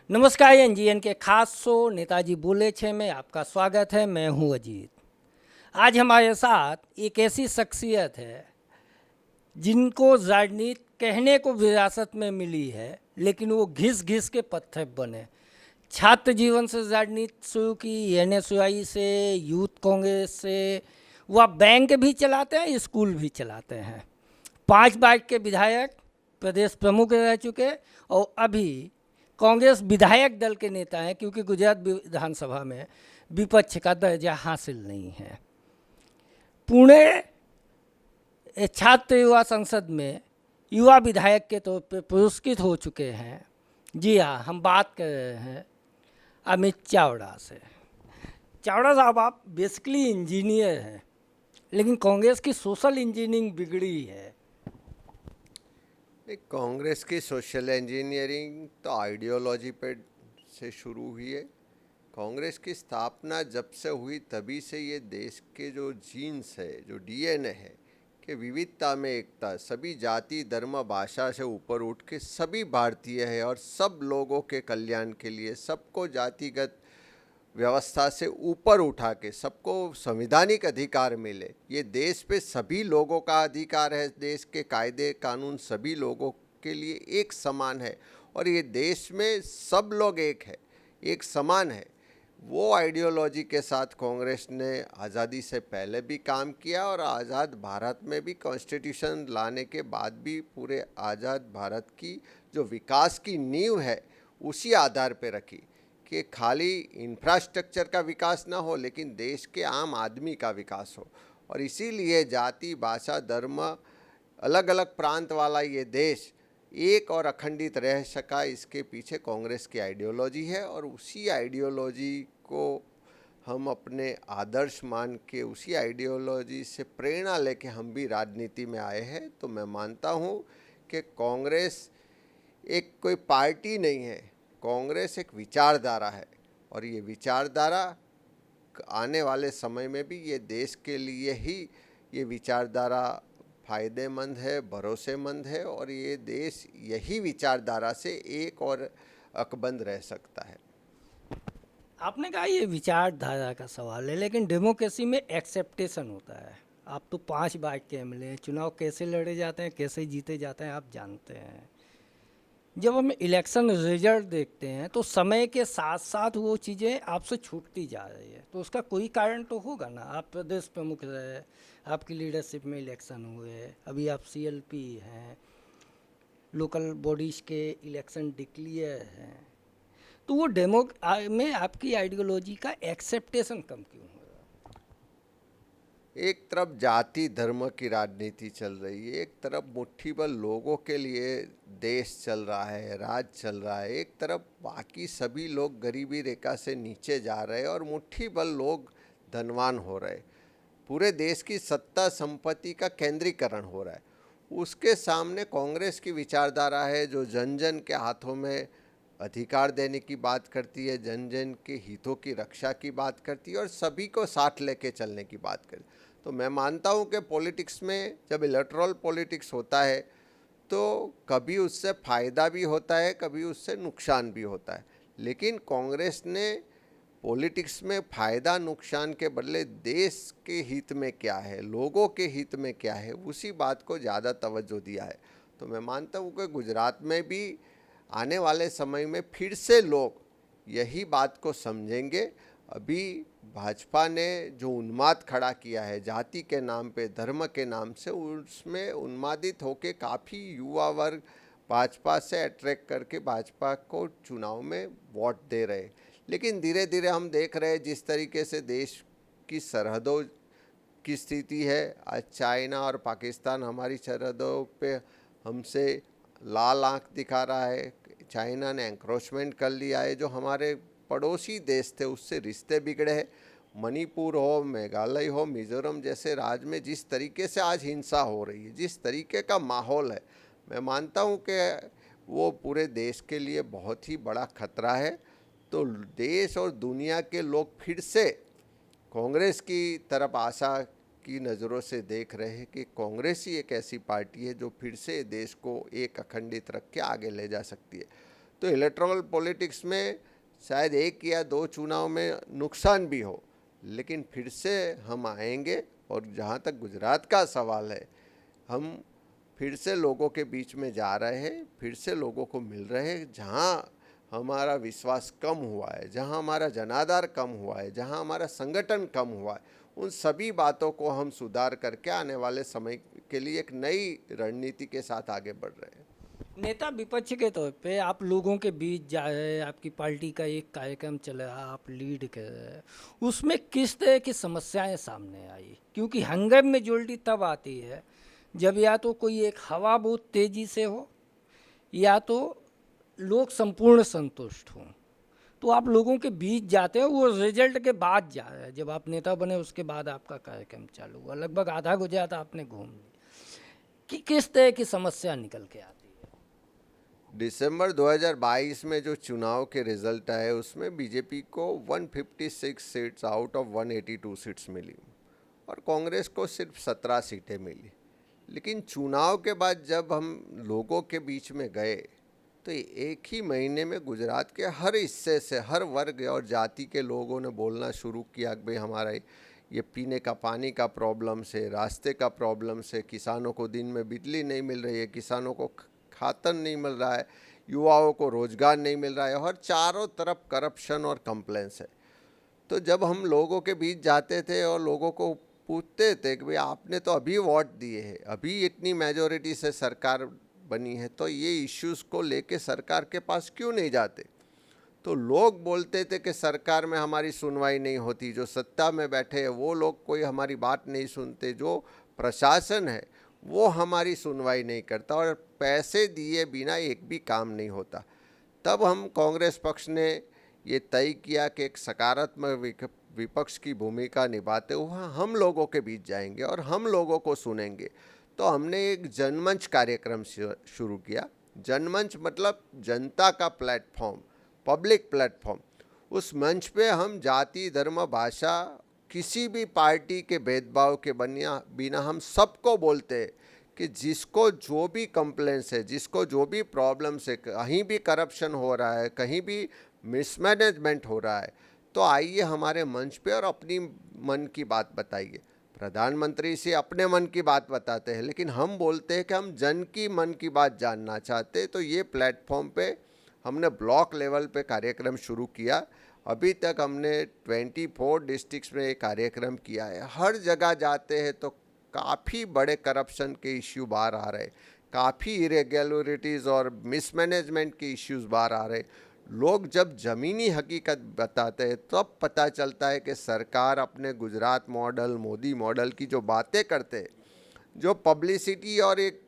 नमस्कार एनजीएन के खास शो नेताजी बोले छे में आपका स्वागत है। मैं हूं अजीत। आज हमारे साथ एक ऐसी शख्सियत है जिनको राजनीति कहने को विरासत में मिली है, लेकिन वो घिस घिस के पत्थर बने। छात्र जीवन से राजनीति शुरू की, एनएसयूआई से, यूथ कांग्रेस से। वह बैंक भी चलाते हैं, स्कूल भी चलाते हैं। 5 बार के विधायक, प्रदेश प्रमुख रह चुके और अभी कांग्रेस विधायक दल के नेता हैं, क्योंकि गुजरात विधानसभा में विपक्ष का दर्जा हासिल नहीं है। पुणे छात्र युवा संसद में युवा विधायक के तौर पर पुरस्कृत हो चुके हैं। जी हाँ, हम बात कर रहे हैं अमित चावड़ा से। चावड़ा साहब, आप बेसिकली इंजीनियर हैं, लेकिन कांग्रेस की सोशल इंजीनियरिंग बिगड़ी है। कांग्रेस की सोशल इंजीनियरिंग तो आइडियोलॉजी पे से शुरू हुई है। कांग्रेस की स्थापना जब से हुई तभी से ये देश के जो जीन्स है, जो डीएनए है कि विविधता में एकता, सभी जाति धर्म भाषा से ऊपर उठ के सभी भारतीय है और सब लोगों के कल्याण के लिए सबको जातिगत व्यवस्था से ऊपर उठा के सबको संवैधानिक अधिकार मिले। ये देश पे सभी लोगों का अधिकार है। देश के कायदे कानून सभी लोगों के लिए एक समान है और ये देश में सब लोग एक है, एक समान है। वो आइडियोलॉजी के साथ कांग्रेस ने आज़ादी से पहले भी काम किया और आज़ाद भारत में भी कॉन्स्टिट्यूशन लाने के बाद भी पूरे आज़ाद भारत की जो विकास की नींव है उसी आधार पे रखी कि खाली इंफ्रास्ट्रक्चर का विकास ना हो, लेकिन देश के आम आदमी का विकास हो। और इसीलिए जाति भाषा धर्म अलग अलग प्रांत वाला ये देश एक और अखंडित रह सका, इसके पीछे कांग्रेस की आइडियोलॉजी है। और उसी आइडियोलॉजी को हम अपने आदर्श मान के, उसी आइडियोलॉजी से प्रेरणा लेके हम भी राजनीति में आए हैं। तो मैं मानता हूँ कि कांग्रेस एक कोई पार्टी नहीं है, कांग्रेस एक विचारधारा है और ये विचारधारा आने वाले समय में भी ये देश के लिए ही ये विचारधारा फ़ायदेमंद है, भरोसेमंद है और ये देश यही विचारधारा से एक और अकबंद रह सकता है। आपने कहा ये विचारधारा का सवाल है, लेकिन डेमोक्रेसी में एक्सेप्टेशन होता है। आप तो 5 बार के एमएलए, चुनाव कैसे लड़े जाते हैं, कैसे जीते जाते हैं, आप जानते हैं। जब हम इलेक्शन रिजल्ट देखते हैं तो समय के साथ साथ वो चीज़ें आपसे छूटती जा रही है, तो उसका कोई कारण तो होगा ना। आप प्रदेश प्रमुख रहे, आपकी लीडरशिप में इलेक्शन हुए, अभी आप सीएलपी हैं, लोकल बॉडीज़ के इलेक्शन डिक्लेयर हैं, तो वो डेमो में आपकी आइडियोलॉजी का एक्सेप्टेशन कम क्यों हो रहा? एक तरफ जाति धर्म की राजनीति चल रही है, एक तरफ मुट्ठीभर लोगों के लिए देश चल रहा है, राज चल रहा है, एक तरफ बाकी सभी लोग गरीबी रेखा से नीचे जा रहे हैं और मुट्ठीभर लोग धनवान हो रहे। पूरे देश की सत्ता संपत्ति का केंद्रीकरण हो रहा है। उसके सामने कांग्रेस की विचारधारा है जो जन जन के हाथों में अधिकार देने की बात करती है, जन जन के हितों की रक्षा की बात करती है और सभी को साथ लेके चलने की बात करती है। तो मैं मानता हूँ कि पॉलिटिक्स में जब इलेक्टोरल पॉलिटिक्स होता है तो कभी उससे फ़ायदा भी होता है, कभी उससे नुकसान भी होता है। लेकिन कांग्रेस ने पॉलिटिक्स में फ़ायदा नुकसान के बदले देश के हित में क्या है, लोगों के हित में क्या है, उसी बात को ज़्यादा तवज्जो दिया है। तो मैं मानता हूँ कि गुजरात में भी आने वाले समय में फिर से लोग यही बात को समझेंगे। अभी भाजपा ने जो उन्माद खड़ा किया है जाति के नाम पे, धर्म के नाम से, उसमें उन्मादित होके काफ़ी युवा वर्ग भाजपा से अट्रैक्ट करके भाजपा को चुनाव में वोट दे रहे। लेकिन धीरे धीरे हम देख रहे हैं जिस तरीके से देश की सरहदों की स्थिति है, आज चाइना और पाकिस्तान हमारी सरहदों पे हमसे लाल आंख दिखा रहा है। चाइना ने एंक्रोचमेंट कर लिया है। जो हमारे पड़ोसी देश थे उससे रिश्ते बिगड़े हैं। मणिपुर हो, मेघालय हो, मिज़ोरम जैसे राज्य में जिस तरीके से आज हिंसा हो रही है, जिस तरीके का माहौल है, मैं मानता हूँ कि वो पूरे देश के लिए बहुत ही बड़ा खतरा है। तो देश और दुनिया के लोग फिर से कांग्रेस की तरफ आशा की नज़रों से देख रहे हैं कि कांग्रेस ही एक ऐसी पार्टी है जो फिर से देश को एक अखंडित रख के आगे ले जा सकती है। तो इलेक्ट्रल पॉलिटिक्स में शायद 1 या 2 चुनाव में नुकसान भी हो, लेकिन फिर से हम आएंगे। और जहाँ तक गुजरात का सवाल है, हम फिर से लोगों के बीच में जा रहे हैं, फिर से लोगों को मिल रहे हैं। जहाँ हमारा विश्वास कम हुआ है, जहाँ हमारा जनाधार कम हुआ है, जहाँ हमारा संगठन कम हुआ है, उन सभी बातों को हम सुधार करके आने वाले समय के लिए एक नई रणनीति के साथ आगे बढ़ रहे हैं। नेता विपक्ष के तौर पे आप लोगों के बीच जाए, आपकी पार्टी का एक कार्यक्रम चला, आप लीड कर रहे, उसमें किस तरह की समस्याएं सामने आई? क्योंकि हंगर मेजोरिटी तब आती है जब या तो कोई एक हवा बहुत तेज़ी से हो या तो लोग संपूर्ण संतुष्ट हों। तो आप लोगों के बीच जाते हैं, वो रिजल्ट के बाद जा रहे हैं, जब आप नेता बने उसके बाद आपका कार्यक्रम चालू हुआ, लगभग आधा गुजरात आपने घूम लिया, कि किस तरह की समस्या निकल के आती है? दिसंबर 2022 में जो चुनाव के रिजल्ट आए, उसमें बीजेपी को 156 सीट्स आउट ऑफ 182 सीट्स मिली और कांग्रेस को सिर्फ 17 सीटें मिली। लेकिन चुनाव के बाद जब हम लोगों के बीच में गए तो एक ही महीने में गुजरात के हर हिस्से से, हर वर्ग और जाति के लोगों ने बोलना शुरू किया कि भाई हमारा ये पीने का पानी का प्रॉब्लम से, रास्ते का प्रॉब्लम से, किसानों को दिन में बिजली नहीं मिल रही है, किसानों को खातर नहीं मिल रहा है, युवाओं को रोजगार नहीं मिल रहा है, और चारों तरफ करप्शन और कंप्लेंट्स है। तो जब हम लोगों के बीच जाते थे और लोगों को पूछते थे कि भाई आपने तो अभी वोट दिए हैं, अभी इतनी मेजोरिटी से सरकार बनी है, तो ये इश्यूज़ को लेके सरकार के पास क्यों नहीं जाते? तो लोग बोलते थे कि सरकार में हमारी सुनवाई नहीं होती, जो सत्ता में बैठे हैं वो लोग कोई हमारी बात नहीं सुनते, जो प्रशासन है वो हमारी सुनवाई नहीं करता, और पैसे दिए बिना एक भी काम नहीं होता। तब हम कांग्रेस पक्ष ने ये तय किया कि एक सकारात्मक विपक्ष की भूमिका निभाते हुए हम लोगों के बीच जाएंगे और हम लोगों को सुनेंगे। तो हमने एक जनमंच कार्यक्रम शुरू किया। जनमंच मतलब जनता का प्लेटफॉर्म, पब्लिक प्लेटफॉर्म। उस मंच पे हम जाति, धर्म, भाषा, किसी भी पार्टी के भेदभाव के बिना हम सबको बोलते हैं कि जिसको जो भी कंप्लेंट्स है, जिसको जो भी प्रॉब्लम्स है, कहीं भी करप्शन हो रहा है, कहीं भी मिसमैनेजमेंट हो रहा है, तो आइए हमारे मंच पे और अपनी मन की बात बताइए। प्रधानमंत्री से अपने मन की बात बताते हैं, लेकिन हम बोलते हैं कि हम जन की मन की बात जानना चाहते हैं। तो ये प्लेटफॉर्म पे हमने ब्लॉक लेवल पे कार्यक्रम शुरू किया। अभी तक हमने 24 डिस्ट्रिक्ट्स में ये कार्यक्रम किया है। हर जगह जाते हैं तो काफ़ी बड़े करप्शन के इश्यू बाहर आ रहे, काफ़ी इरेगुलरिटीज़ और मिसमैनेजमेंट के इश्यूज बाहर आ रहे। लोग जब ज़मीनी हकीकत बताते हैं तब पता चलता है कि सरकार अपने गुजरात मॉडल, मोदी मॉडल की जो बातें करते हैं, जो पब्लिसिटी और एक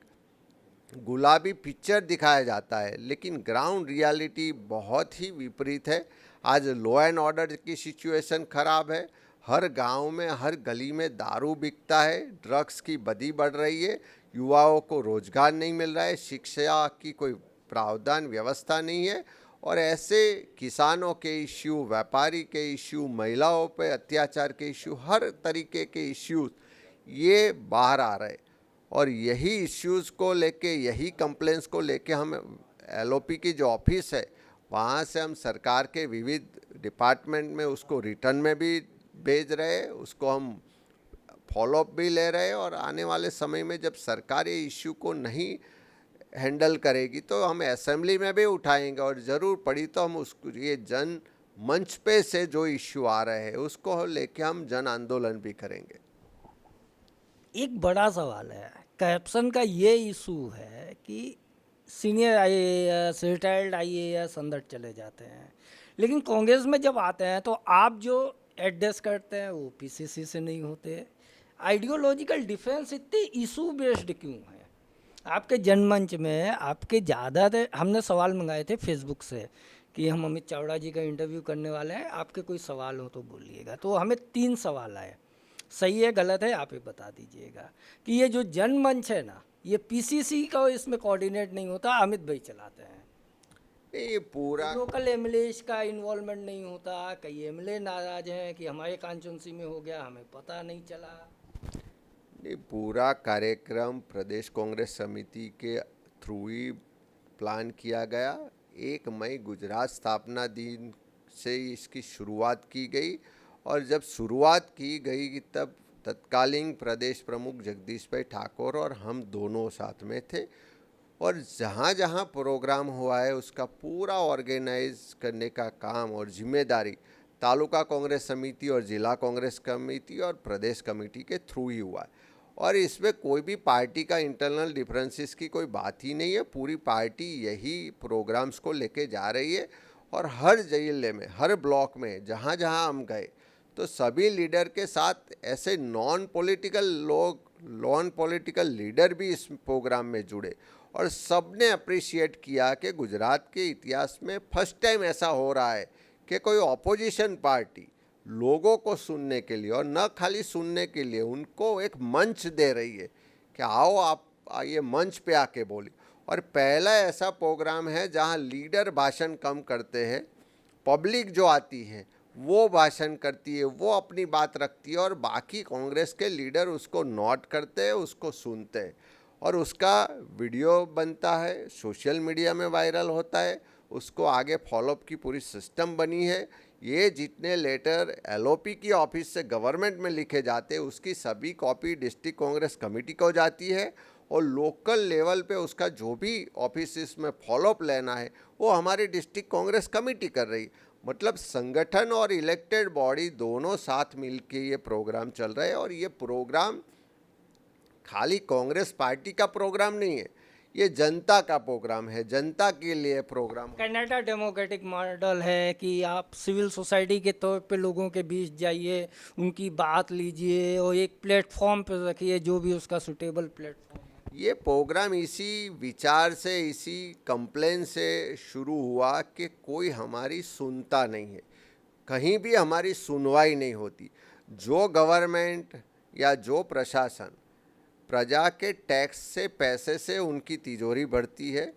गुलाबी पिक्चर दिखाया जाता है, लेकिन ग्राउंड रियलिटी बहुत ही विपरीत है। आज लॉ एंड ऑर्डर की सिचुएशन खराब है। हर गांव में, हर गली में दारू बिकता है, ड्रग्स की बदी बढ़ रही है, युवाओं को रोजगार नहीं मिल रहा है, शिक्षा की कोई प्रावधान व्यवस्था नहीं है, और ऐसे किसानों के इश्यू, व्यापारी के इश्यू, महिलाओं पे अत्याचार के इश्यू, हर तरीके के इश्यूज ये बाहर आ रहे। और यही इश्यूज़ को लेके, यही कंप्लेंट्स को लेके हम एलओपी की जो ऑफिस है वहाँ से हम सरकार के विविध डिपार्टमेंट में उसको रिटर्न में भी भेज रहे हैं, उसको हम फॉलोअप भी ले रहे हैं। और आने वाले समय में जब सरकार ये इश्यू को नहीं हैंडल करेगी तो हम असेंबली में भी उठाएंगे, और ज़रूर पड़ी तो हम उसको, ये जन मंच पे से जो इश्यू आ रहे हैं उसको लेके हम जन आंदोलन भी करेंगे। एक बड़ा सवाल है, करप्शन का ये इशू है कि सीनियर आईएएस, रिटायर्ड आईएएस अंदर चले जाते हैं, लेकिन कांग्रेस में जब आते हैं तो आप जो एड्रेस करते हैं वो पीसीसी से नहीं होते। आइडियोलॉजिकल डिफरेंस इतने इशू बेस्ड क्यों है? आपके जनमंच में आपके ज़्यादातर, हमने सवाल मंगाए थे फेसबुक से कि हम अमित चावड़ा जी का इंटरव्यू करने वाले हैं, आपके कोई सवाल हो तो बोलिएगा। तो हमें 3 सवाल आए, सही है गलत है आप ही बता दीजिएगा, कि ये जो जनमंच है ना, ये पीसीसी का इसमें कोऑर्डिनेट नहीं होता, अमित भाई चलाते हैं। ये पूरा लोकल एमएलए का इन्वॉल्वमेंट नहीं होता, कई एमएलए नाराज हैं कि हमारे कॉन्स्टिट्यूंसी में हो गया, हमें पता नहीं चला। ये पूरा कार्यक्रम प्रदेश कांग्रेस समिति के थ्रू ही प्लान किया गया। 1 मई गुजरात स्थापना दिन से इसकी शुरुआत की गई और जब शुरुआत की गई तब तत्कालीन प्रदेश प्रमुख जगदीश भाई ठाकुर और हम दोनों साथ में थे और जहाँ जहाँ प्रोग्राम हुआ है उसका पूरा ऑर्गेनाइज करने का काम और जिम्मेदारी तालुका कांग्रेस समिति और जिला कांग्रेस कमेटी और प्रदेश कमेटी के थ्रू ही हुआ है और इसमें कोई भी पार्टी का इंटरनल डिफरेंसेस की कोई बात ही नहीं है। पूरी पार्टी यही प्रोग्राम्स को लेके जा रही है और हर जिले में हर ब्लॉक में जहाँ जहाँ हम गए तो सभी लीडर के साथ ऐसे नॉन पॉलिटिकल लीडर भी इस प्रोग्राम में जुड़े और सबने अप्रिशिएट किया कि गुजरात के इतिहास में फर्स्ट टाइम ऐसा हो रहा है कि कोई ऑपोजिशन पार्टी लोगों को सुनने के लिए और न खाली सुनने के लिए उनको एक मंच दे रही है कि आओ आप ये मंच पे आके बोलिए। और पहला ऐसा प्रोग्राम है जहां लीडर भाषण कम करते हैं, पब्लिक जो आती है वो भाषण करती है, वो अपनी बात रखती है और बाकी कांग्रेस के लीडर उसको नोट करते हैं, उसको सुनते हैं और उसका वीडियो बनता है, सोशल मीडिया में वायरल होता है, उसको आगे फॉलोअप की पूरी सिस्टम बनी है। ये जितने लेटर एलओपी की ऑफिस से गवर्नमेंट में लिखे जाते हैं उसकी सभी कॉपी डिस्ट्रिक्ट कांग्रेस कमेटी को जाती है और लोकल लेवल पे उसका जो भी ऑफिस में फॉलोअप लेना है वो हमारी डिस्ट्रिक्ट कांग्रेस कमेटी कर रही है। मतलब संगठन और इलेक्टेड बॉडी दोनों साथ मिलके ये प्रोग्राम चल रहा है और ये प्रोग्राम खाली कांग्रेस पार्टी का प्रोग्राम नहीं है, ये जनता का प्रोग्राम है, जनता के लिए प्रोग्राम। कनाडा डेमोक्रेटिक मॉडल है कि आप सिविल सोसाइटी के तौर पे लोगों के बीच जाइए, उनकी बात लीजिए और एक प्लेटफॉर्म पे रखिए जो भी उसका सुटेबल प्लेटफॉर्म। ये प्रोग्राम इसी विचार से, इसी कंप्लेन से शुरू हुआ कि कोई हमारी सुनता नहीं है, कहीं भी हमारी सुनवाई नहीं होती। जो गवर्नमेंट या जो प्रशासन प्रजा के टैक्स से पैसे से उनकी तिजोरी बढ़ती है,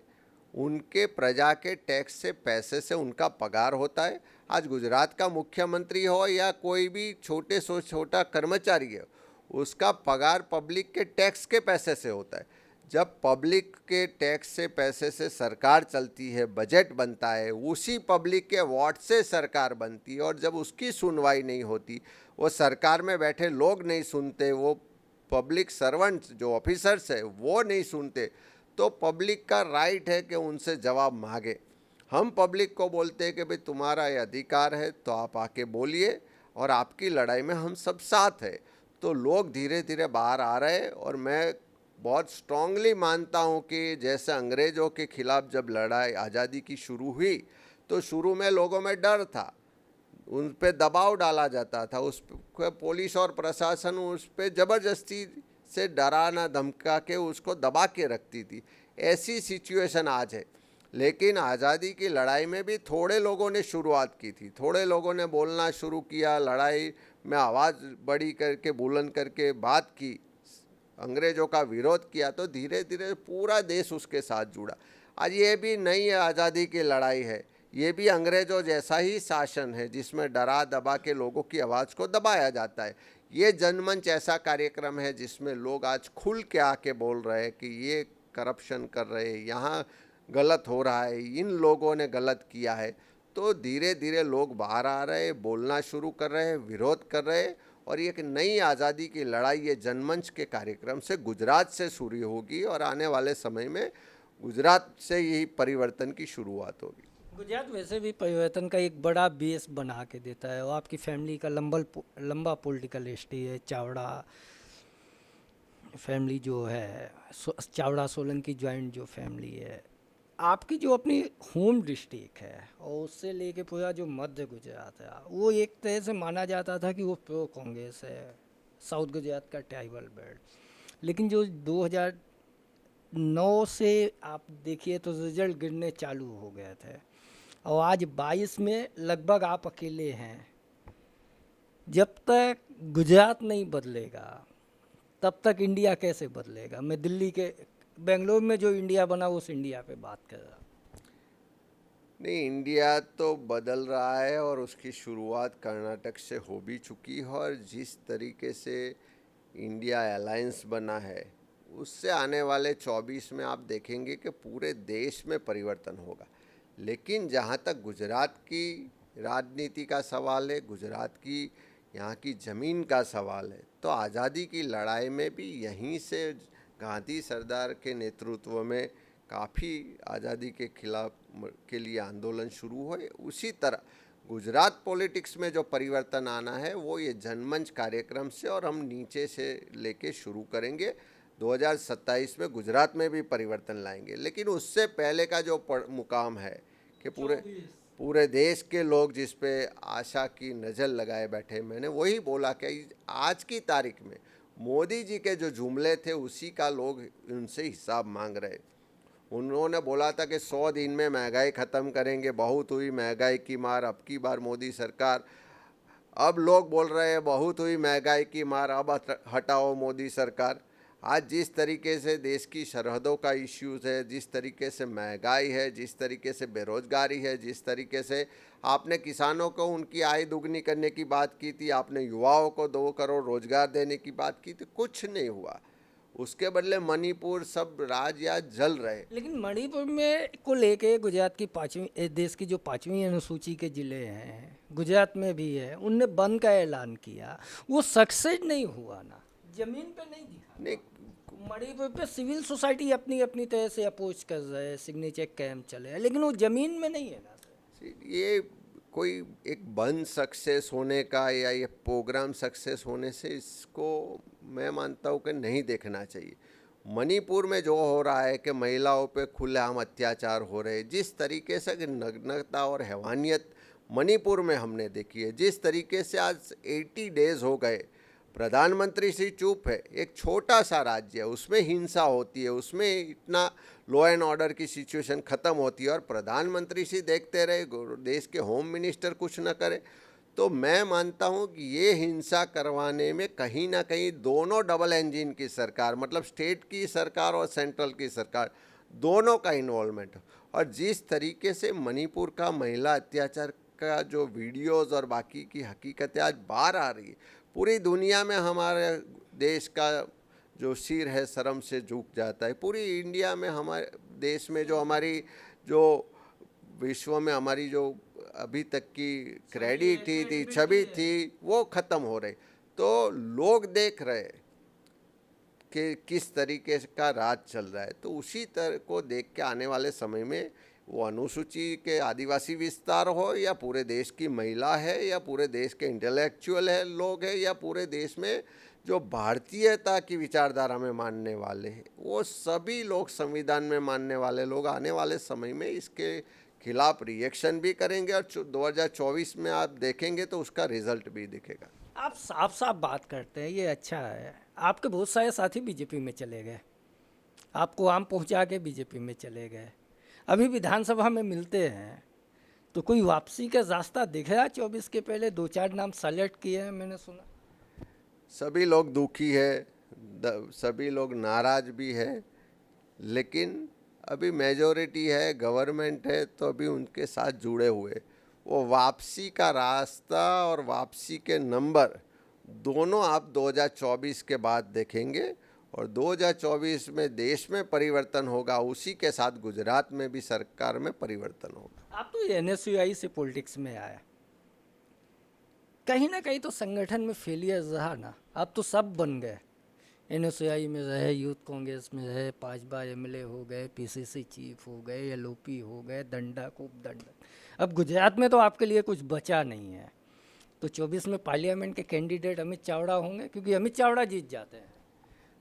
उनके प्रजा के टैक्स से पैसे से उनका पगार होता है। आज गुजरात का मुख्यमंत्री हो या कोई भी छोटे से छोटा कर्मचारी है, उसका पगार पब्लिक के टैक्स के पैसे से होता है। जब पब्लिक के टैक्स से पैसे से सरकार चलती है, बजट बनता है, उसी पब्लिक के वोट से सरकार बनती है और जब उसकी सुनवाई नहीं होती, वो सरकार में बैठे लोग नहीं सुनते, वो पब्लिक सर्वेंट्स जो ऑफिसर्स है वो नहीं सुनते, तो पब्लिक का राइट है कि उनसे जवाब मांगे। हम पब्लिक को बोलते हैं कि भाई तुम्हारा ये अधिकार है तो आप आके बोलिए और आपकी लड़ाई में हम सब साथ हैं। तो लोग धीरे धीरे बाहर आ रहे हैं और मैं बहुत स्ट्रांगली मानता हूँ कि जैसे अंग्रेज़ों के खिलाफ जब लड़ाई आज़ादी की शुरू हुई तो शुरू में लोगों में डर था, उन पे दबाव डाला जाता था, उस पे पुलिस और प्रशासन उस पे ज़बरदस्ती से डराना धमका के उसको दबा के रखती थी। ऐसी सिचुएशन आज है, लेकिन आज़ादी की लड़ाई में भी थोड़े लोगों ने शुरुआत की थी, थोड़े लोगों ने बोलना शुरू किया, लड़ाई में आवाज़ बड़ी करके बुलंद करके बात की, अंग्रेज़ों का विरोध किया, तो धीरे धीरे पूरा देश उसके साथ जुड़ा। आज ये भी नई आज़ादी की लड़ाई है, ये भी अंग्रेज़ों जैसा ही शासन है जिसमें डरा दबा के लोगों की आवाज़ को दबाया जाता है। ये जनमंच ऐसा कार्यक्रम है जिसमें लोग आज खुल के आके बोल रहे हैं कि ये करप्शन कर रहे हैं, यहाँ गलत हो रहा है, इन लोगों ने गलत किया है। तो धीरे धीरे लोग बाहर आ रहे हैं, बोलना शुरू कर रहे हैं, विरोध कर रहे हैं और ये एक नई आज़ादी की लड़ाई ये जनमंच के कार्यक्रम से गुजरात से शुरू होगी और आने वाले समय में गुजरात से यही परिवर्तन की शुरुआत होगी। गुजरात वैसे भी परिवर्तन का एक बड़ा बेस बना के देता है और आपकी फैमिली का लंबा पॉलिटिकल हिस्ट्री है। चावड़ा फैमिली जो है, चावड़ा सोलंकी जॉइंट जो फैमिली है, आपकी जो अपनी होम डिस्ट्रिक्ट है और उससे लेके पूरा जो मध्य गुजरात है वो एक तरह से माना जाता था कि वो प्रो कांग्रेस है, साउथ गुजरात का ट्राइबल बेल्ट। लेकिन जो 2009 से आप देखिए तो रिजल्ट गिरने चालू हो गए थे और आज 22 में लगभग आप अकेले हैं। जब तक गुजरात नहीं बदलेगा तब तक इंडिया कैसे बदलेगा? मैं दिल्ली के बेंगलोर में जो इंडिया बना उस इंडिया पे बात कर रहा हूँ। नहीं, इंडिया तो बदल रहा है और उसकी शुरुआत कर्नाटक से हो भी चुकी है और जिस तरीके से इंडिया अलायंस बना है उससे आने वाले 24 में आप देखेंगे कि पूरे देश में परिवर्तन होगा। लेकिन जहाँ तक गुजरात की राजनीति का सवाल है, गुजरात की यहाँ की ज़मीन का सवाल है, तो आज़ादी की लड़ाई में भी यहीं से गांधी सरदार के नेतृत्व में काफ़ी आज़ादी के खिलाफ के लिए आंदोलन शुरू हुए। उसी तरह गुजरात पॉलिटिक्स में जो परिवर्तन आना है वो ये जनमंच कार्यक्रम से और हम नीचे से लेके शुरू करेंगे। 2027 में गुजरात में भी परिवर्तन लाएंगे, लेकिन उससे पहले का जो मुकाम है कि पूरे देश के लोग जिस पे आशा की नज़र लगाए बैठे, मैंने वही बोला कि आज की तारीख में मोदी जी के जो जुमले थे उसी का लोग उनसे हिसाब मांग रहे। उन्होंने बोला था कि 100 दिन में महंगाई ख़त्म करेंगे, बहुत हुई महंगाई की मार अब की बार मोदी सरकार। अब लोग बोल रहे हैं बहुत हुई महंगाई की मार, अब हटाओ मोदी सरकार। आज जिस तरीके से देश की सरहदों का इश्यूज़ है, जिस तरीके से महंगाई है, जिस तरीके से बेरोज़गारी है, जिस तरीके से आपने किसानों को उनकी आय दुगनी करने की बात की थी, आपने युवाओं को 2 करोड़ रोज़गार देने की बात की थी, कुछ नहीं हुआ। उसके बदले मणिपुर सब राज्य आज जल रहे। लेकिन मणिपुर में को लेके गुजरात की 5वीं देश की जो 5वीं अनुसूची के ज़िले हैं, गुजरात में भी है, उनने बंद का ऐलान किया, वो सक्सेस नहीं हुआ ना, ज़मीन पे नहीं दिखा। नहीं, मणिपुर पे सिविल सोसाइटी अपनी अपनी तरह से अपोज कर रहे हैं, सिग्नेचर कैंप चले हैं, लेकिन वो ज़मीन में नहीं है ना। ये कोई एक बंद सक्सेस होने का या ये प्रोग्राम सक्सेस होने से इसको मैं मानता हूँ कि नहीं देखना चाहिए। मणिपुर में जो हो रहा है कि महिलाओं पे खुलेआम अत्याचार हो रहे, जिस तरीके से कि नग्नता और हैवानियत मणिपुर में हमने देखी है, जिस तरीके से आज 80 डेज हो गए, प्रधानमंत्री श्री चुप है, एक छोटा सा राज्य है, उसमें हिंसा होती है, उसमें इतना लॉ एंड ऑर्डर की सिचुएशन ख़त्म होती है और प्रधानमंत्री श्री देखते रहे, देश के होम मिनिस्टर कुछ न करे। तो मैं मानता हूँ कि ये हिंसा करवाने में कहीं ना कहीं दोनों डबल इंजन की सरकार, मतलब स्टेट की सरकार और सेंट्रल की सरकार, दोनों का इन्वॉल्वमेंट। और जिस तरीके से मणिपुर का महिला अत्याचार का जो वीडियोज़ और बाकी की हकीकतें आज बाहर आ रही है, पूरी दुनिया में हमारे देश का जो सिर है शर्म से झुक जाता है। पूरी इंडिया में हमारे देश में जो हमारी जो विश्व में हमारी जो अभी तक की क्रेडिट थी छवि थी, वो ख़त्म हो रही। तो लोग देख रहे कि किस तरीके का राज चल रहा है। तो उसी तरह को देख के आने वाले समय में वो अनुसूची के आदिवासी विस्तार हो या पूरे देश की महिला है या पूरे देश के इंटेलेक्चुअल है लोग हैं या पूरे देश में जो भारतीयता की विचारधारा में मानने वाले हैं, वो सभी लोग, संविधान में मानने वाले लोग आने वाले समय में इसके खिलाफ रिएक्शन भी करेंगे और 2024 में आप देखेंगे तो उसका रिजल्ट भी दिखेगा। आप साफ साफ बात करते हैं, ये अच्छा है। आपके बहुत सारे साथी बीजेपी में चले गए, आपको आम पहुंचा के बीजेपी में चले गए, अभी विधानसभा में मिलते हैं तो कोई वापसी का रास्ता दिख रहा है? 24 के पहले 2-4 नाम सेलेक्ट किए हैं मैंने सुना। सभी लोग दुखी है, सभी लोग नाराज भी है, लेकिन अभी मेजॉरिटी है, गवर्नमेंट है, तो अभी उनके साथ जुड़े हुए। वो वापसी का रास्ता और वापसी के नंबर दोनों आप 2024 के बाद देखेंगे और 2024 में देश में परिवर्तन होगा, उसी के साथ गुजरात में भी सरकार में परिवर्तन होगा। आप तो NSUI से पॉलिटिक्स में आया, कहीं ना कहीं तो संगठन में फेलियर रहा ना। अब तो सब बन गए, NSUI में रहे, यूथ कांग्रेस में रहे, 5 बार MLA हो गए, PCC चीफ हो गए, LOP हो गए, दंडक उपदंडक। अब गुजरात में तो आपके लिए कुछ बचा नहीं है। तो 24 में पार्लियामेंट के कैंडिडेट अमित चावड़ा होंगे, क्योंकि अमित चावड़ा जीत जाते हैं।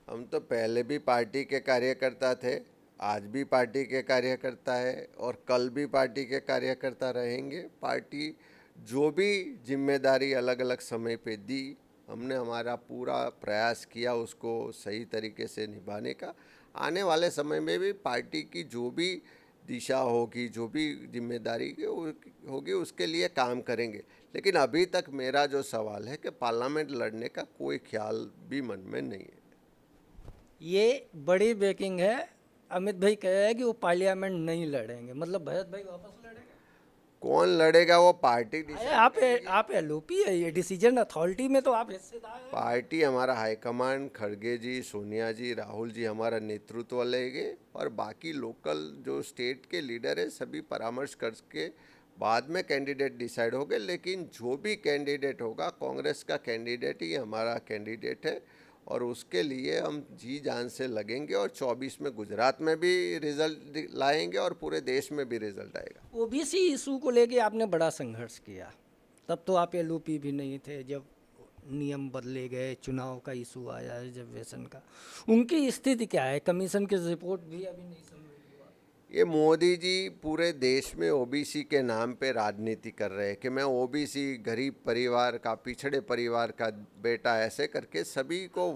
हम तो पहले भी पार्टी के कार्यकर्ता थे, आज भी पार्टी के कार्यकर्ता है और कल भी पार्टी के कार्यकर्ता रहेंगे। पार्टी जो भी जिम्मेदारी अलग अलग समय पे दी, हमने हमारा पूरा प्रयास किया उसको सही तरीके से निभाने का। आने वाले समय में भी पार्टी की जो भी दिशा होगी, जो भी जिम्मेदारी होगी, उसके लिए काम करेंगे। लेकिन अभी तक मेरा जो सवाल है कि पार्लियामेंट लड़ने का कोई ख्याल भी मन में नहीं है। ये बड़ी ब्रेकिंग है, अमित भाई कह रहे हैं कि वो पार्लियामेंट नहीं लड़ेंगे, मतलब भरत भाई वापस लड़ेंगे। कौन लड़ेगा वो पार्टी आप LOP है, ये डिसीजन अथॉरिटी में तो आप हिस्सेदार हैं। पार्टी हमारा हाईकमांड, खड़गे जी, सोनिया जी, राहुल जी हमारा नेतृत्व लेंगे और बाकी लोकल जो स्टेट के लीडर है सभी परामर्श करके बाद में कैंडिडेट डिसाइड होंगे। लेकिन जो भी कैंडिडेट होगा, कांग्रेस का कैंडिडेट ही हमारा कैंडिडेट है और उसके लिए हम जी जान से लगेंगे और 24 में गुजरात में भी रिजल्ट लाएंगे और पूरे देश में भी रिजल्ट आएगा। ओबीसी इशू को लेके आपने बड़ा संघर्ष किया, तब तो आप एलओपी भी नहीं थे जब नियम बदले गए, चुनाव का इशू आया रिजर्वेशन का। उनकी स्थिति क्या है? कमीशन की रिपोर्ट भी अभी नहीं समझ हुआ। ये मोदी जी पूरे देश में ओबीसी के नाम पे राजनीति कर रहे हैं कि मैं ओबीसी, गरीब परिवार का, पिछड़े परिवार का बेटा, ऐसे करके सभी को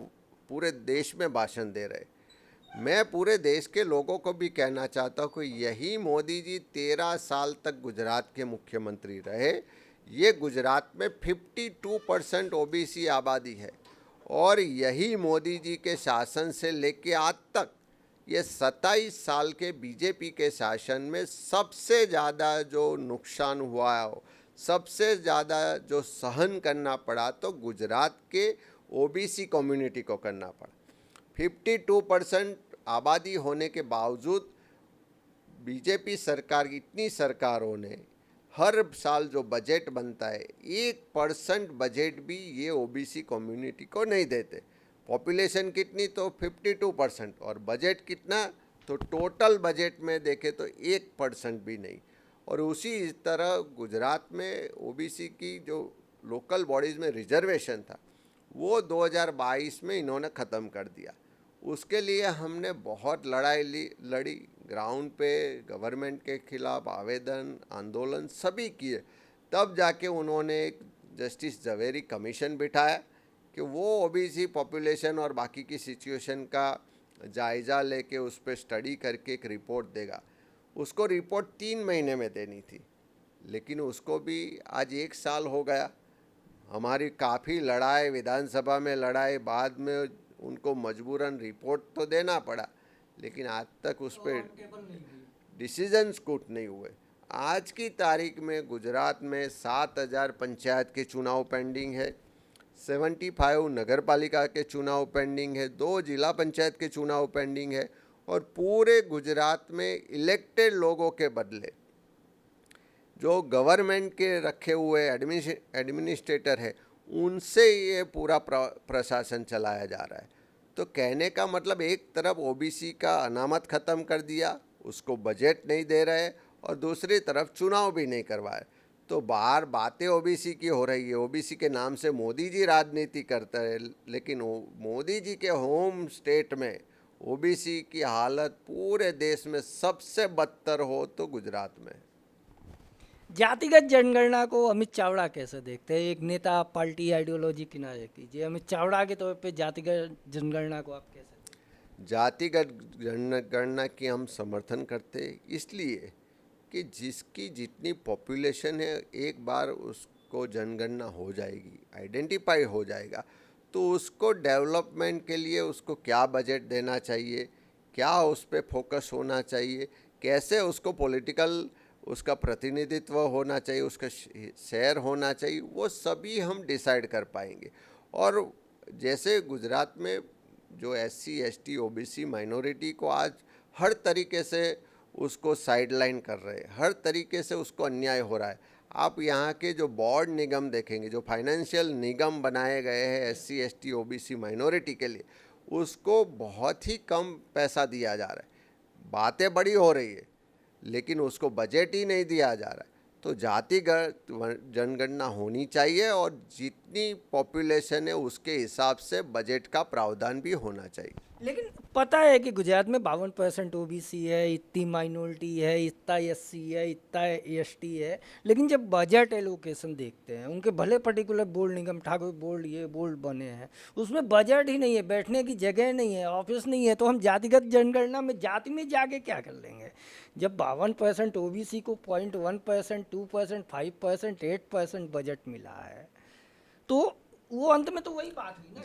पूरे देश में भाषण दे रहे। मैं पूरे देश के लोगों को भी कहना चाहता हूँ कि यही मोदी जी 13 साल तक गुजरात के मुख्यमंत्री रहे। ये गुजरात में 52% ओबीसी आबादी है और यही मोदी जी के शासन से लेके आज तक ये 27 साल के बीजेपी के शासन में सबसे ज़्यादा जो नुकसान हुआ हो, सबसे ज़्यादा जो सहन करना पड़ा, तो गुजरात के ओबीसी कम्युनिटी को करना पड़ा। 52% आबादी होने के बावजूद बीजेपी सरकार, इतनी सरकारों ने हर साल जो बजट बनता है 1% बजट भी ये ओबीसी कम्युनिटी को नहीं देते। पॉपुलेशन कितनी, तो 52%, और बजट कितना, तो टोटल बजट में देखें तो 1% भी नहीं। और उसी तरह गुजरात में ओबीसी की जो लोकल बॉडीज़ में रिजर्वेशन था वो 2022 में इन्होंने ख़त्म कर दिया। उसके लिए हमने बहुत लड़ाई लड़ी, ग्राउंड पे गवर्नमेंट के खिलाफ आवेदन, आंदोलन सभी किए। तब जाके उन्होंने एक जस्टिस जवेरी कमीशन बिठाया कि वो ओबीसी पॉपुलेशन और बाकी की सिचुएशन का जायज़ा लेके उस पर स्टडी करके एक रिपोर्ट देगा। उसको रिपोर्ट 3 महीने में देनी थी, लेकिन उसको भी आज 1 साल हो गया। हमारी काफ़ी लड़ाई, विधानसभा में लड़ाई, बाद में उनको मजबूरन रिपोर्ट तो देना पड़ा, लेकिन आज तक उस पर डिसीजंस कुछ नहीं हुए। आज की तारीख में गुजरात में 7000 पंचायत के चुनाव पेंडिंग है, 75 नगर पालिका के चुनाव पेंडिंग है, 2 जिला पंचायत के चुनाव पेंडिंग है और पूरे गुजरात में इलेक्टेड लोगों के बदले जो गवर्नमेंट के रखे हुए एडमिनिस्ट्रेटर है उनसे ये पूरा प्रशासन चलाया जा रहा है। तो कहने का मतलब एक तरफ ओबीसी का अनामत ख़त्म कर दिया, उसको बजट नहीं दे रहे, और दूसरी तरफ चुनाव भी नहीं करवाए। तो बाहर बातें ओबीसी की हो रही है, ओबीसी के नाम से मोदी जी राजनीति करते हैं, लेकिन मोदी जी के होम स्टेट में ओबीसी की हालत पूरे देश में सबसे बदतर हो तो गुजरात में। जातिगत जनगणना को अमित चावड़ा कैसे देखते हैं? एक नेता, पार्टी आइडियोलॉजी किनारे कीजिए, अमित चावड़ा के तौर पे जातिगत जनगणना को आप कैसे देखते हैं? जातिगत जनगणना की हम समर्थन करते हैं, इसलिए कि जिसकी जितनी पॉपुलेशन है एक बार उसको जनगणना हो जाएगी, आइडेंटिफाई हो जाएगा, तो उसको डेवलपमेंट के लिए उसको क्या बजट देना चाहिए, क्या उस पर फोकस होना चाहिए, कैसे उसको पॉलिटिकल उसका प्रतिनिधित्व होना चाहिए, उसका शेयर होना चाहिए, वो सभी हम डिसाइड कर पाएंगे। और जैसे गुजरात में जो SC ST OBC माइनॉरिटी को आज हर तरीके से उसको साइडलाइन कर रहे हैं, हर तरीके से उसको अन्याय हो रहा है। आप यहाँ के जो बोर्ड निगम देखेंगे, जो फाइनेंशियल निगम बनाए गए हैं SC ST OBC माइनॉरिटी के लिए, उसको बहुत ही कम पैसा दिया जा रहा है। बातें बड़ी हो रही है लेकिन उसको बजट ही नहीं दिया जा रहा है। तो जातिगत जनगणना होनी चाहिए और जितनी पॉपुलेशन है उसके हिसाब से बजट का प्रावधान भी होना चाहिए। लेकिन पता है कि गुजरात में 52% ओबीसी है, इतनी माइनॉरिटी है, इतना SC है, इतना ST है, लेकिन जब बजट एलोकेशन देखते हैं, उनके भले पर्टिकुलर बोर्ड निगम, ठाकुर बोर्ड, ये बोर्ड बने हैं, उसमें बजट ही नहीं है, बैठने की जगह नहीं है, ऑफिस नहीं है, तो हम जातिगत जनगणना में जाति में जाके क्या कर लेंगे? जब 52% ओबीसी को 0.1%, 2%, 5%, 8% बजट मिला है, तो वो अंत में तो वही बात हुई ना।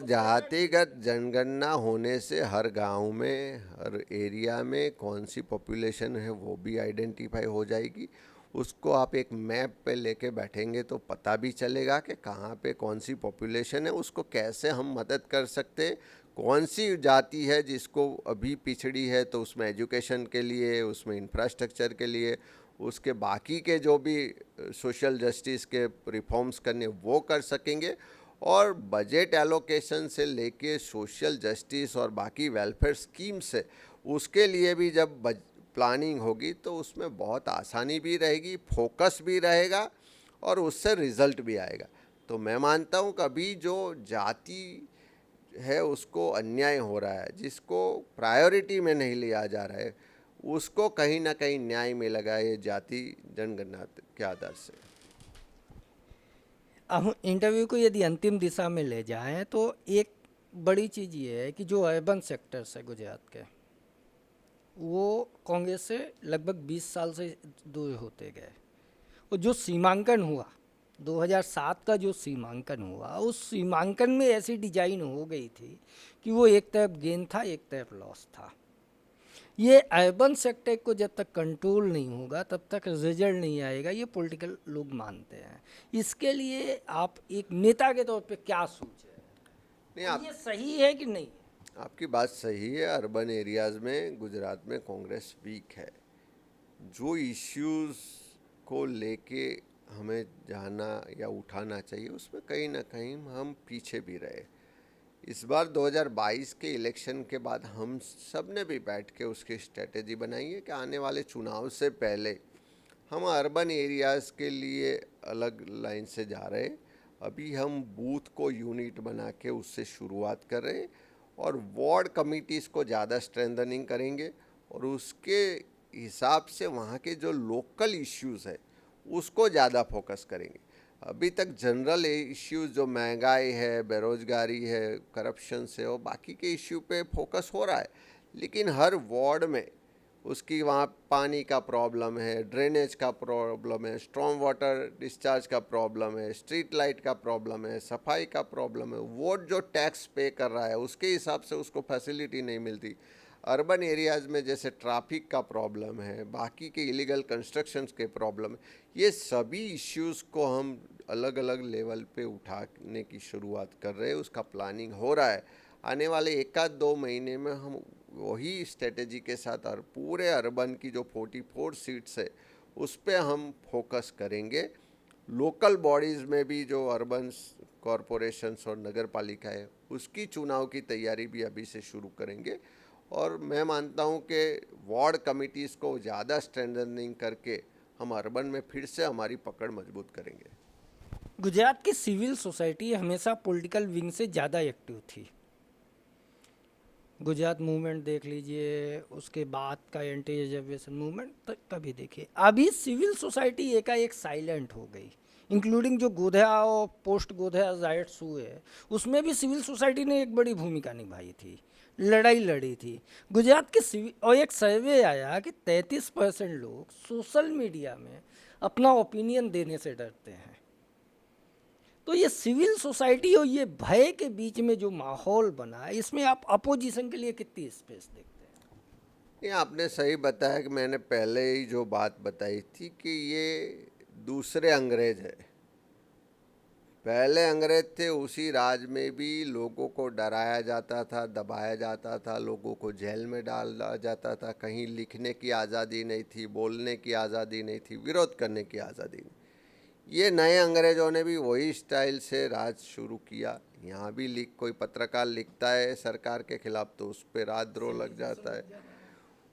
जातिगत जनगणना होने से हर गांव में, हर एरिया में कौन सी पॉपुलेशन है वो भी आइडेंटिफाई हो जाएगी। उसको आप एक मैप पे लेके बैठेंगे तो पता भी चलेगा कि कहाँ पे कौन सी पॉपुलेशन है, उसको कैसे हम मदद कर सकते हैं, कौन सी जाति है जिसको अभी पिछड़ी है, तो उसमें एजुकेशन के लिए, उसमें इंफ्रास्ट्रक्चर के लिए, उसके बाकी के जो भी सोशल जस्टिस के रिफॉर्म्स करने वो कर सकेंगे। और बजट एलोकेशन से लेके सोशल जस्टिस और बाकी वेलफेयर स्कीम से उसके लिए भी जब प्लानिंग होगी तो उसमें बहुत आसानी भी रहेगी, फोकस भी रहेगा और उससे रिजल्ट भी आएगा। तो मैं मानता हूँ कि अभी जो जाति है उसको अन्याय हो रहा है, जिसको प्रायोरिटी में नहीं लिया जा रहा है, उसको कहीं ना कहीं न्याय मिलेगा ये जाति जनगणना के आधार से। हम इंटरव्यू को यदि अंतिम दिशा में ले जाएं तो एक बड़ी चीज़ ये है कि जो अर्बन सेक्टर्स है गुजरात के, वो कांग्रेस से लगभग 20 साल से दूर होते गए। और जो सीमांकन हुआ 2007 का जो सीमांकन हुआ, उस सीमांकन में ऐसी डिजाइन हो गई थी कि वो एक तरफ गेन था एक तरफ लॉस था। ये अर्बन सेक्टर को जब तक कंट्रोल नहीं होगा तब तक रिजल्ट नहीं आएगा, ये पॉलिटिकल लोग मानते हैं। इसके लिए आप एक नेता के तौर पे क्या सोचे, नहीं, आप ये सही है कि नहीं? आपकी बात सही है। अर्बन एरियाज में गुजरात में कांग्रेस वीक है। जो इश्यूज को लेके हमें जाना या उठाना चाहिए उसमें कहीं ना कहीं हम पीछे भी रहे। इस बार 2022 के इलेक्शन के बाद हम सब ने भी बैठ के उसकी स्ट्रेटेजी बनाई है कि आने वाले चुनाव से पहले हम अर्बन एरियाज़ के लिए अलग लाइन से जा रहे हैं। अभी हम बूथ को यूनिट बना के उससे शुरुआत कर रहे हैं और वार्ड कमिटीज़ को ज़्यादा स्ट्रेंथनिंग करेंगे और उसके हिसाब से वहाँ के जो लोकल इश्यूज़ है उसको ज़्यादा फोकस करेंगे। अभी तक जनरल इश्यूज जो महंगाई है, बेरोजगारी है, करप्शन से और बाकी के इश्यू पे फोकस हो रहा है, लेकिन हर वार्ड में उसकी वहाँ पानी का प्रॉब्लम है, ड्रेनेज का प्रॉब्लम है, स्ट्रॉम वाटर डिस्चार्ज का प्रॉब्लम है, स्ट्रीट लाइट का प्रॉब्लम है, सफाई का प्रॉब्लम है। वोट जो टैक्स पे कर रहा है उसके हिसाब से उसको फैसिलिटी नहीं मिलती। अर्बन एरियाज़ में जैसे ट्रैफिक का प्रॉब्लम है, बाकी के इलीगल कंस्ट्रक्शंस के प्रॉब्लम है, ये सभी इश्यूज़ को हम अलग अलग लेवल पे उठाने की शुरुआत कर रहे हैं। उसका प्लानिंग हो रहा है। आने वाले 1-2 महीने में हम वही स्ट्रेटेजी के साथ और पूरे अर्बन की जो 44 सीट्स है उस पर हम फोकस करेंगे। लोकल बॉडीज़ में भी जो अर्बन कॉरपोरेशंस और नगर पालिका है उसकी चुनाव की तैयारी भी अभी से शुरू करेंगे। और मैं मानता हूं कि वार्ड कमिटीज़ को ज़्यादा स्ट्रेंथनिंग करके हम अर्बन में फिर से हमारी पकड़ मजबूत करेंगे। गुजरात की सिविल सोसाइटी हमेशा पॉलिटिकल विंग से ज़्यादा एक्टिव थी। गुजरात मूवमेंट देख लीजिए, उसके बाद का एंटी रिजर्वेशन मूवमेंट तक कभी देखिए। अभी सिविल सोसाइटी एकाएक साइलेंट हो गई, इंक्लूडिंग जो गोधा और पोस्ट गोधा राइट्स हुए उसमें भी सिविल सोसाइटी ने एक बड़ी भूमिका निभाई थी, लड़ाई लड़ी थी। गुजरात के सिविल और एक सर्वे आया कि 33% लोग सोशल मीडिया में अपना ओपिनियन देने से डरते हैं। तो ये सिविल सोसाइटी और ये भय के बीच में जो माहौल बना है, इसमें आप अपोजिशन के लिए कितनी स्पेस देखते हैं? ये आपने सही बताया कि मैंने पहले ही जो बात बताई थी कि ये दूसरे अंग्रेज है। पहले अंग्रेज थे, उसी राज में भी लोगों को डराया जाता था, दबाया जाता था, लोगों को जेल में डाला जाता था। कहीं लिखने की आज़ादी नहीं थी, बोलने की आज़ादी नहीं थी, विरोध करने की आज़ादी नहीं। ये नए अंग्रेज़ों ने भी वही स्टाइल से राज शुरू किया। यहाँ भी कोई पत्रकार लिखता है सरकार के खिलाफ तो उस पर राजद्रोह लग जाता है,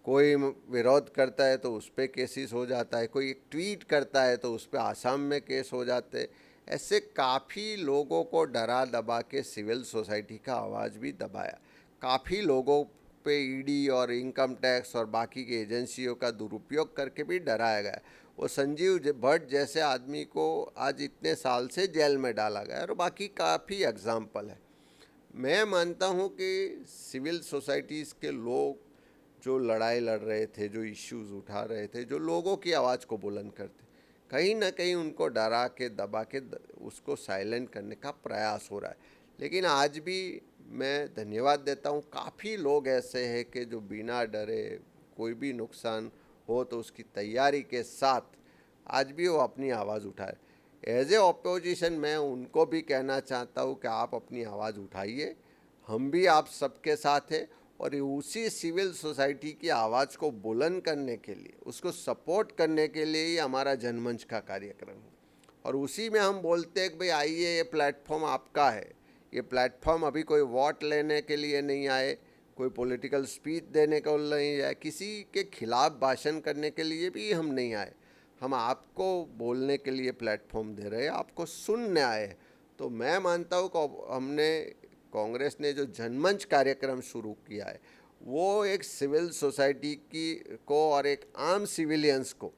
कोई विरोध करता है तो उस पर केसेस हो जाता है, कोई ट्वीट करता है तो उस पर आसाम में केस हो जाते हैं। ऐसे काफ़ी लोगों को डरा दबा के सिविल सोसाइटी का आवाज़ भी दबाया। काफ़ी लोगों पे ईडी और इनकम टैक्स और बाकी की एजेंसियों का दुरुपयोग करके भी डराया गया। वो संजीव भट्ट जैसे आदमी को आज इतने साल से जेल में डाला गया और बाकी काफ़ी एग्जाम्पल है। मैं मानता हूँ कि सिविल सोसाइटीज़ के लोग जो लड़ाई लड़ रहे थे, जो इश्यूज उठा रहे थे, जो लोगों की आवाज़ को बुलंद करते, कहीं ना कहीं उनको डरा के दबा के उसको साइलेंट करने का प्रयास हो रहा है। लेकिन आज भी मैं धन्यवाद देता हूँ, काफ़ी लोग ऐसे हैं कि जो बिना डरे कोई भी नुकसान हो तो उसकी तैयारी के साथ आज भी वो अपनी आवाज़ उठाए। एज ए ऑपोजिशन मैं उनको भी कहना चाहता हूँ कि आप अपनी आवाज़ उठाइए, हम भी आप सबके साथ हैं और उसी सिविल सोसाइटी की आवाज़ को बुलंद करने के लिए, उसको सपोर्ट करने के लिए ही हमारा जनमंच का कार्यक्रम है। और उसी में हम बोलते हैं कि भाई आइए, ये प्लेटफॉर्म आपका है। ये प्लेटफॉर्म अभी कोई वोट लेने के लिए नहीं आए, कोई पॉलिटिकल स्पीच देने को नहीं आए, किसी के खिलाफ भाषण करने के लिए भी हम नहीं आए। हम आपको बोलने के लिए प्लेटफॉर्म दे रहे हैं, आपको सुनने आए हैं। तो मैं मानता हूँ कि हमने, कांग्रेस ने जो जनमंच कार्यक्रम शुरू किया है, वो एक सिविल सोसाइटी की को और एक आम सिविलियंस को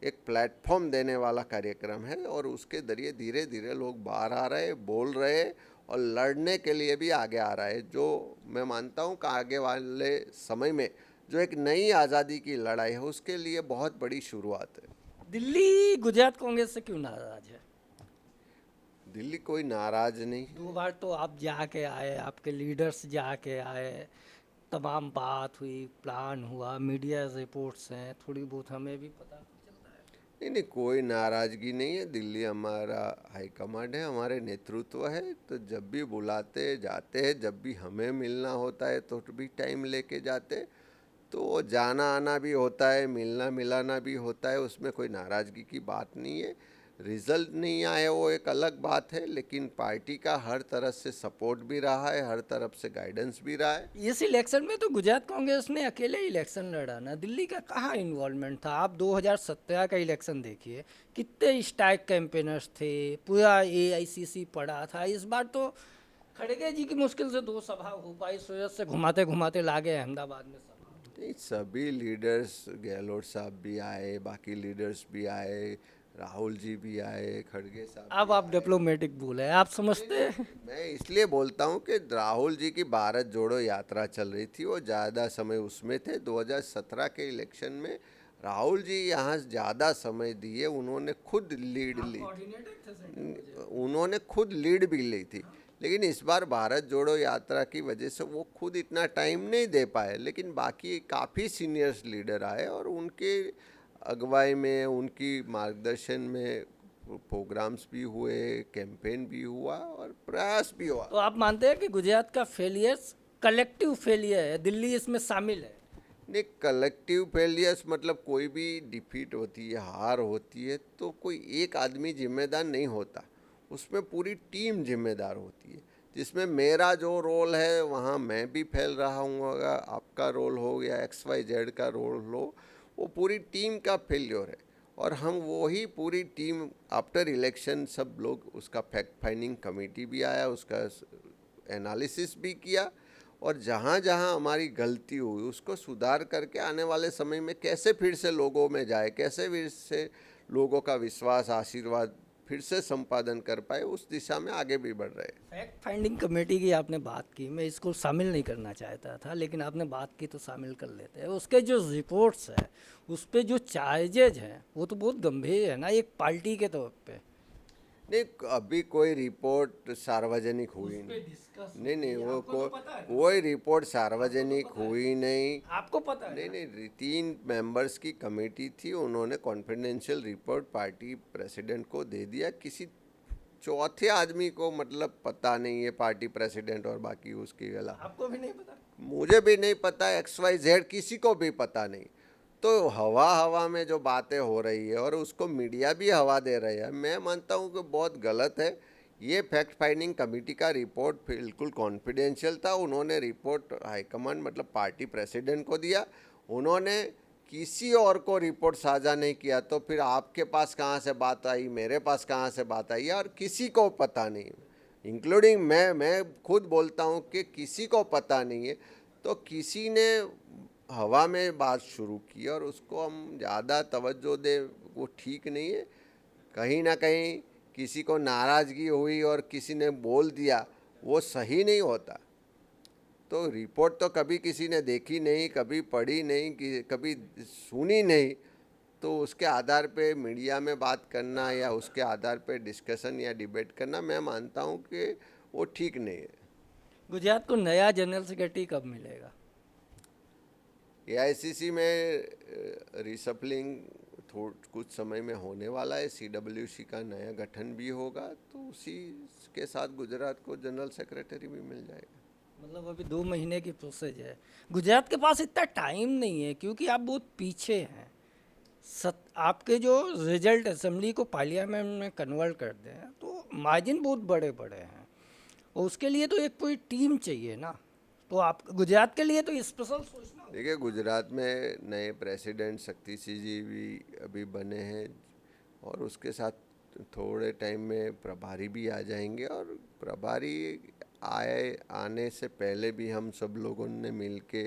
एक प्लेटफॉर्म देने वाला कार्यक्रम है। और उसके जरिए धीरे धीरे लोग बाहर आ रहे हैं, बोल रहे हैं और लड़ने के लिए भी आगे आ रहा है। जो मैं मानता हूँ कि आगे वाले समय में जो एक नई आज़ादी की लड़ाई है, उसके लिए बहुत बड़ी शुरुआत है। दिल्ली गुजरात कांग्रेस से क्यों नाराज है? दिल्ली कोई नाराज नहीं। 2 बार तो आप जाके आए, आपके लीडर्स जाके आए, तमाम बात हुई, प्लान हुआ, मीडिया रिपोर्ट्स हैं, थोड़ी बहुत हमें भी पता चलता है। नहीं नहीं, कोई नाराज़गी नहीं है। दिल्ली हमारा हाईकमांड है, हमारे नेतृत्व है। तो जब भी बुलाते जाते हैं, जब भी हमें मिलना होता है तो भी टाइम लेके जाते। तो जाना आना भी होता है, मिलना मिलाना भी होता है, उसमें कोई नाराज़गी की बात नहीं है। रिजल्ट नहीं आए वो एक अलग बात है, लेकिन पार्टी का हर तरफ से सपोर्ट भी रहा है, हर तरफ से गाइडेंस भी रहा है। इस इलेक्शन में तो गुजरात कांग्रेस ने अकेले इलेक्शन लड़ा ना, दिल्ली का कहाँ इन्वॉल्वमेंट था? आप 2017 का इलेक्शन देखिए, कितने स्ट्राइक कैंपेनर्स थे, पूरा एआईसीसी पड़ा था। इस बार तो खड़गे जी की मुश्किल से 2 सभा हो पाई, सूरत से घुमाते घुमाते ला गए अहमदाबाद में सभा। नहीं, सभी लीडर्स, गहलोत साहब भी आए, बाकी लीडर्स भी आए, राहुल जी भी आए, खड़गे साहब अब भी आप आए। डिप्लोमेटिक बोले, आप समझते हैं? मैं इसलिए बोलता हूँ कि राहुल जी की भारत जोड़ो यात्रा चल रही थी, वो ज़्यादा समय उसमें थे। 2017 के इलेक्शन में राहुल जी यहाँ ज़्यादा समय दिए, उन्होंने खुद लीड ली, उन्होंने खुद लीड भी ली थी। लेकिन इस बार भारत जोड़ो यात्रा की वजह से वो खुद इतना टाइम नहीं दे पाए, लेकिन बाकी काफ़ी सीनियर्स लीडर आए और उनके अगुवाई में, उनकी मार्गदर्शन में प्रोग्राम्स भी हुए, कैंपेन भी हुआ और प्रयास भी हुआ। तो आप मानते हैं कि गुजरात का फेलियर्स कलेक्टिव फेलियर है, दिल्ली इसमें शामिल है? नहीं, कलेक्टिव फेलियर्स मतलब कोई भी डिफीट होती है, हार होती है, तो कोई एक आदमी जिम्मेदार नहीं होता, उसमें पूरी टीम जिम्मेदार होती है। जिसमें मेरा जो रोल है वहाँ मैं भी फैल रहा हूँ, आपका रोल हो या XYZ का रोल हो, वो पूरी टीम का फेल्योर है। और हम वही पूरी टीम आफ्टर इलेक्शन सब लोग, उसका फैक्ट फाइंडिंग कमेटी भी आया, उसका एनालिसिस भी किया और जहाँ जहाँ हमारी गलती हुई उसको सुधार करके आने वाले समय में कैसे फिर से लोगों में जाए, कैसे फिर से लोगों का विश्वास, आशीर्वाद फिर से संपादन कर पाए, उस दिशा में आगे भी बढ़ रहे हैं। फैक्ट फाइंडिंग कमेटी की आपने बात की, मैं इसको शामिल नहीं करना चाहता था, लेकिन आपने बात की तो शामिल कर लेते हैं। उसके जो रिपोर्ट्स है, उस पे जो चार्जेज हैं, वो तो बहुत गंभीर है ना, एक पार्टी के तौर पे। नहीं, अभी कोई रिपोर्ट सार्वजनिक हुई नहीं। नहीं नहीं, वो कोई रिपोर्ट सार्वजनिक हुई नहीं। आपको पता है? नहीं नहीं, 3 मेंबर्स की कमेटी थी, उन्होंने कॉन्फिडेंशियल रिपोर्ट पार्टी प्रेसिडेंट को दे दिया। किसी चौथे आदमी को मतलब पता नहीं है, पार्टी प्रेसिडेंट और बाकी उसकी गला। आपको भी नहीं पता? मुझे भी नहीं पता, XYZ किसी को भी पता नहीं। तो हवा हवा में जो बातें हो रही है और उसको मीडिया भी हवा दे रही है, मैं मानता हूँ कि बहुत गलत है। ये फैक्ट फाइंडिंग कमेटी का रिपोर्ट बिल्कुल कॉन्फिडेंशियल था। उन्होंने रिपोर्ट हाईकमांड मतलब पार्टी प्रेसिडेंट को दिया, उन्होंने किसी और को रिपोर्ट साझा नहीं किया। तो फिर आपके पास कहाँ से बात आई, मेरे पास कहाँ से बात आई, और किसी को पता नहीं, इंक्लूडिंग मैं खुद बोलता हूँ कि किसी को पता नहीं है। तो किसी ने हवा में बात शुरू की और उसको हम ज़्यादा तवज्जो दे, वो ठीक नहीं है। कहीं ना कहीं किसी को नाराज़गी हुई और किसी ने बोल दिया, वो सही नहीं होता। तो रिपोर्ट तो कभी किसी ने देखी नहीं, कभी पढ़ी नहीं, कभी सुनी नहीं, तो उसके आधार पे मीडिया में बात करना या उसके आधार पे डिस्कशन या डिबेट करना, मैं मानता हूँ कि वो ठीक नहीं है। गुजरात को नया जनरल सेक्रेटरी कब मिलेगा? AICC में रिसप्लिंग कुछ समय में होने वाला है, CWC का नया गठन भी होगा, तो उसी के साथ गुजरात को जनरल सेक्रेटरी भी मिल जाएगा। मतलब अभी 2 महीने की प्रोसेस है। गुजरात के पास इतना टाइम नहीं है क्योंकि आप बहुत पीछे हैं। आपके जो रिजल्ट असेंबली को पार्लियामेंट में कन्वर्ट कर दें तो मार्जिन बहुत बड़े बड़े हैं, और उसके लिए तो एक पूरी टीम चाहिए ना। तो आप गुजरात के लिए तो स्पेशल सोचना होगा। देखिए, गुजरात में नए प्रेसिडेंट शक्ति सिंह जी भी अभी बने हैं और उसके साथ थोड़े टाइम में प्रभारी भी आ जाएंगे। और प्रभारी आने से पहले भी हम सब लोगों ने मिल के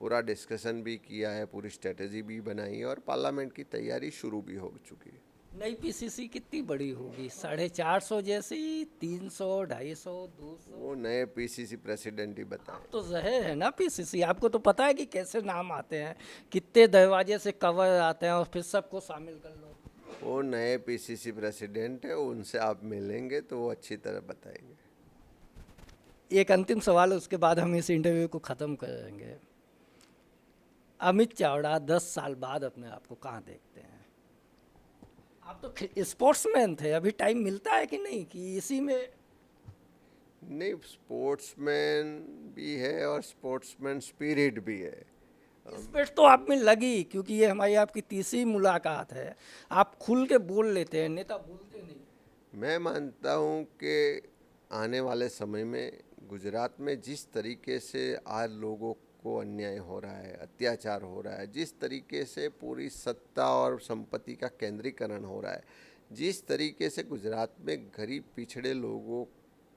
पूरा डिस्कशन भी किया है, पूरी स्ट्रेटजी भी बनाई है और पार्लियामेंट की तैयारी शुरू भी हो चुकी है। नई पीसीसी कितनी बड़ी होगी? 450 जैसी, 300, 250, 200? वो नए पीसीसी प्रेसिडेंट ही बताएं। तो जहर है ना पीसीसी, आपको तो पता है कि कैसे नाम आते हैं, कितने दरवाजे से कवर आते हैं, और फिर सबको शामिल कर लो। वो नए पीसीसी प्रेसिडेंट है, उनसे आप मिलेंगे तो वो अच्छी तरह बताएंगे। एक अंतिम सवाल, उसके बाद हम इस इंटरव्यू को ख़त्म करेंगे। अमित चावड़ा 10 साल बाद अपने आप को कहाँ देखते हैं? आप तो स्पोर्ट्समैन थे, अभी टाइम मिलता है कि नहीं कि इसी में? नहीं, स्पोर्ट्समैन भी है और स्पोर्ट्समैन स्पिरिट भी है। स्पिरिट तो आप में लगी, क्योंकि ये हमारी आपकी तीसरी मुलाकात है। आप खुल के बोल लेते हैं, नेता बोलते नहीं। मैं मानता हूँ कि आने वाले समय में गुजरात में जिस तरीके से आज लोगों को अन्याय हो रहा है, अत्याचार हो रहा है, जिस तरीके से पूरी सत्ता और संपत्ति का केंद्रीकरण हो रहा है, जिस तरीके से गुजरात में गरीब पिछड़े लोगों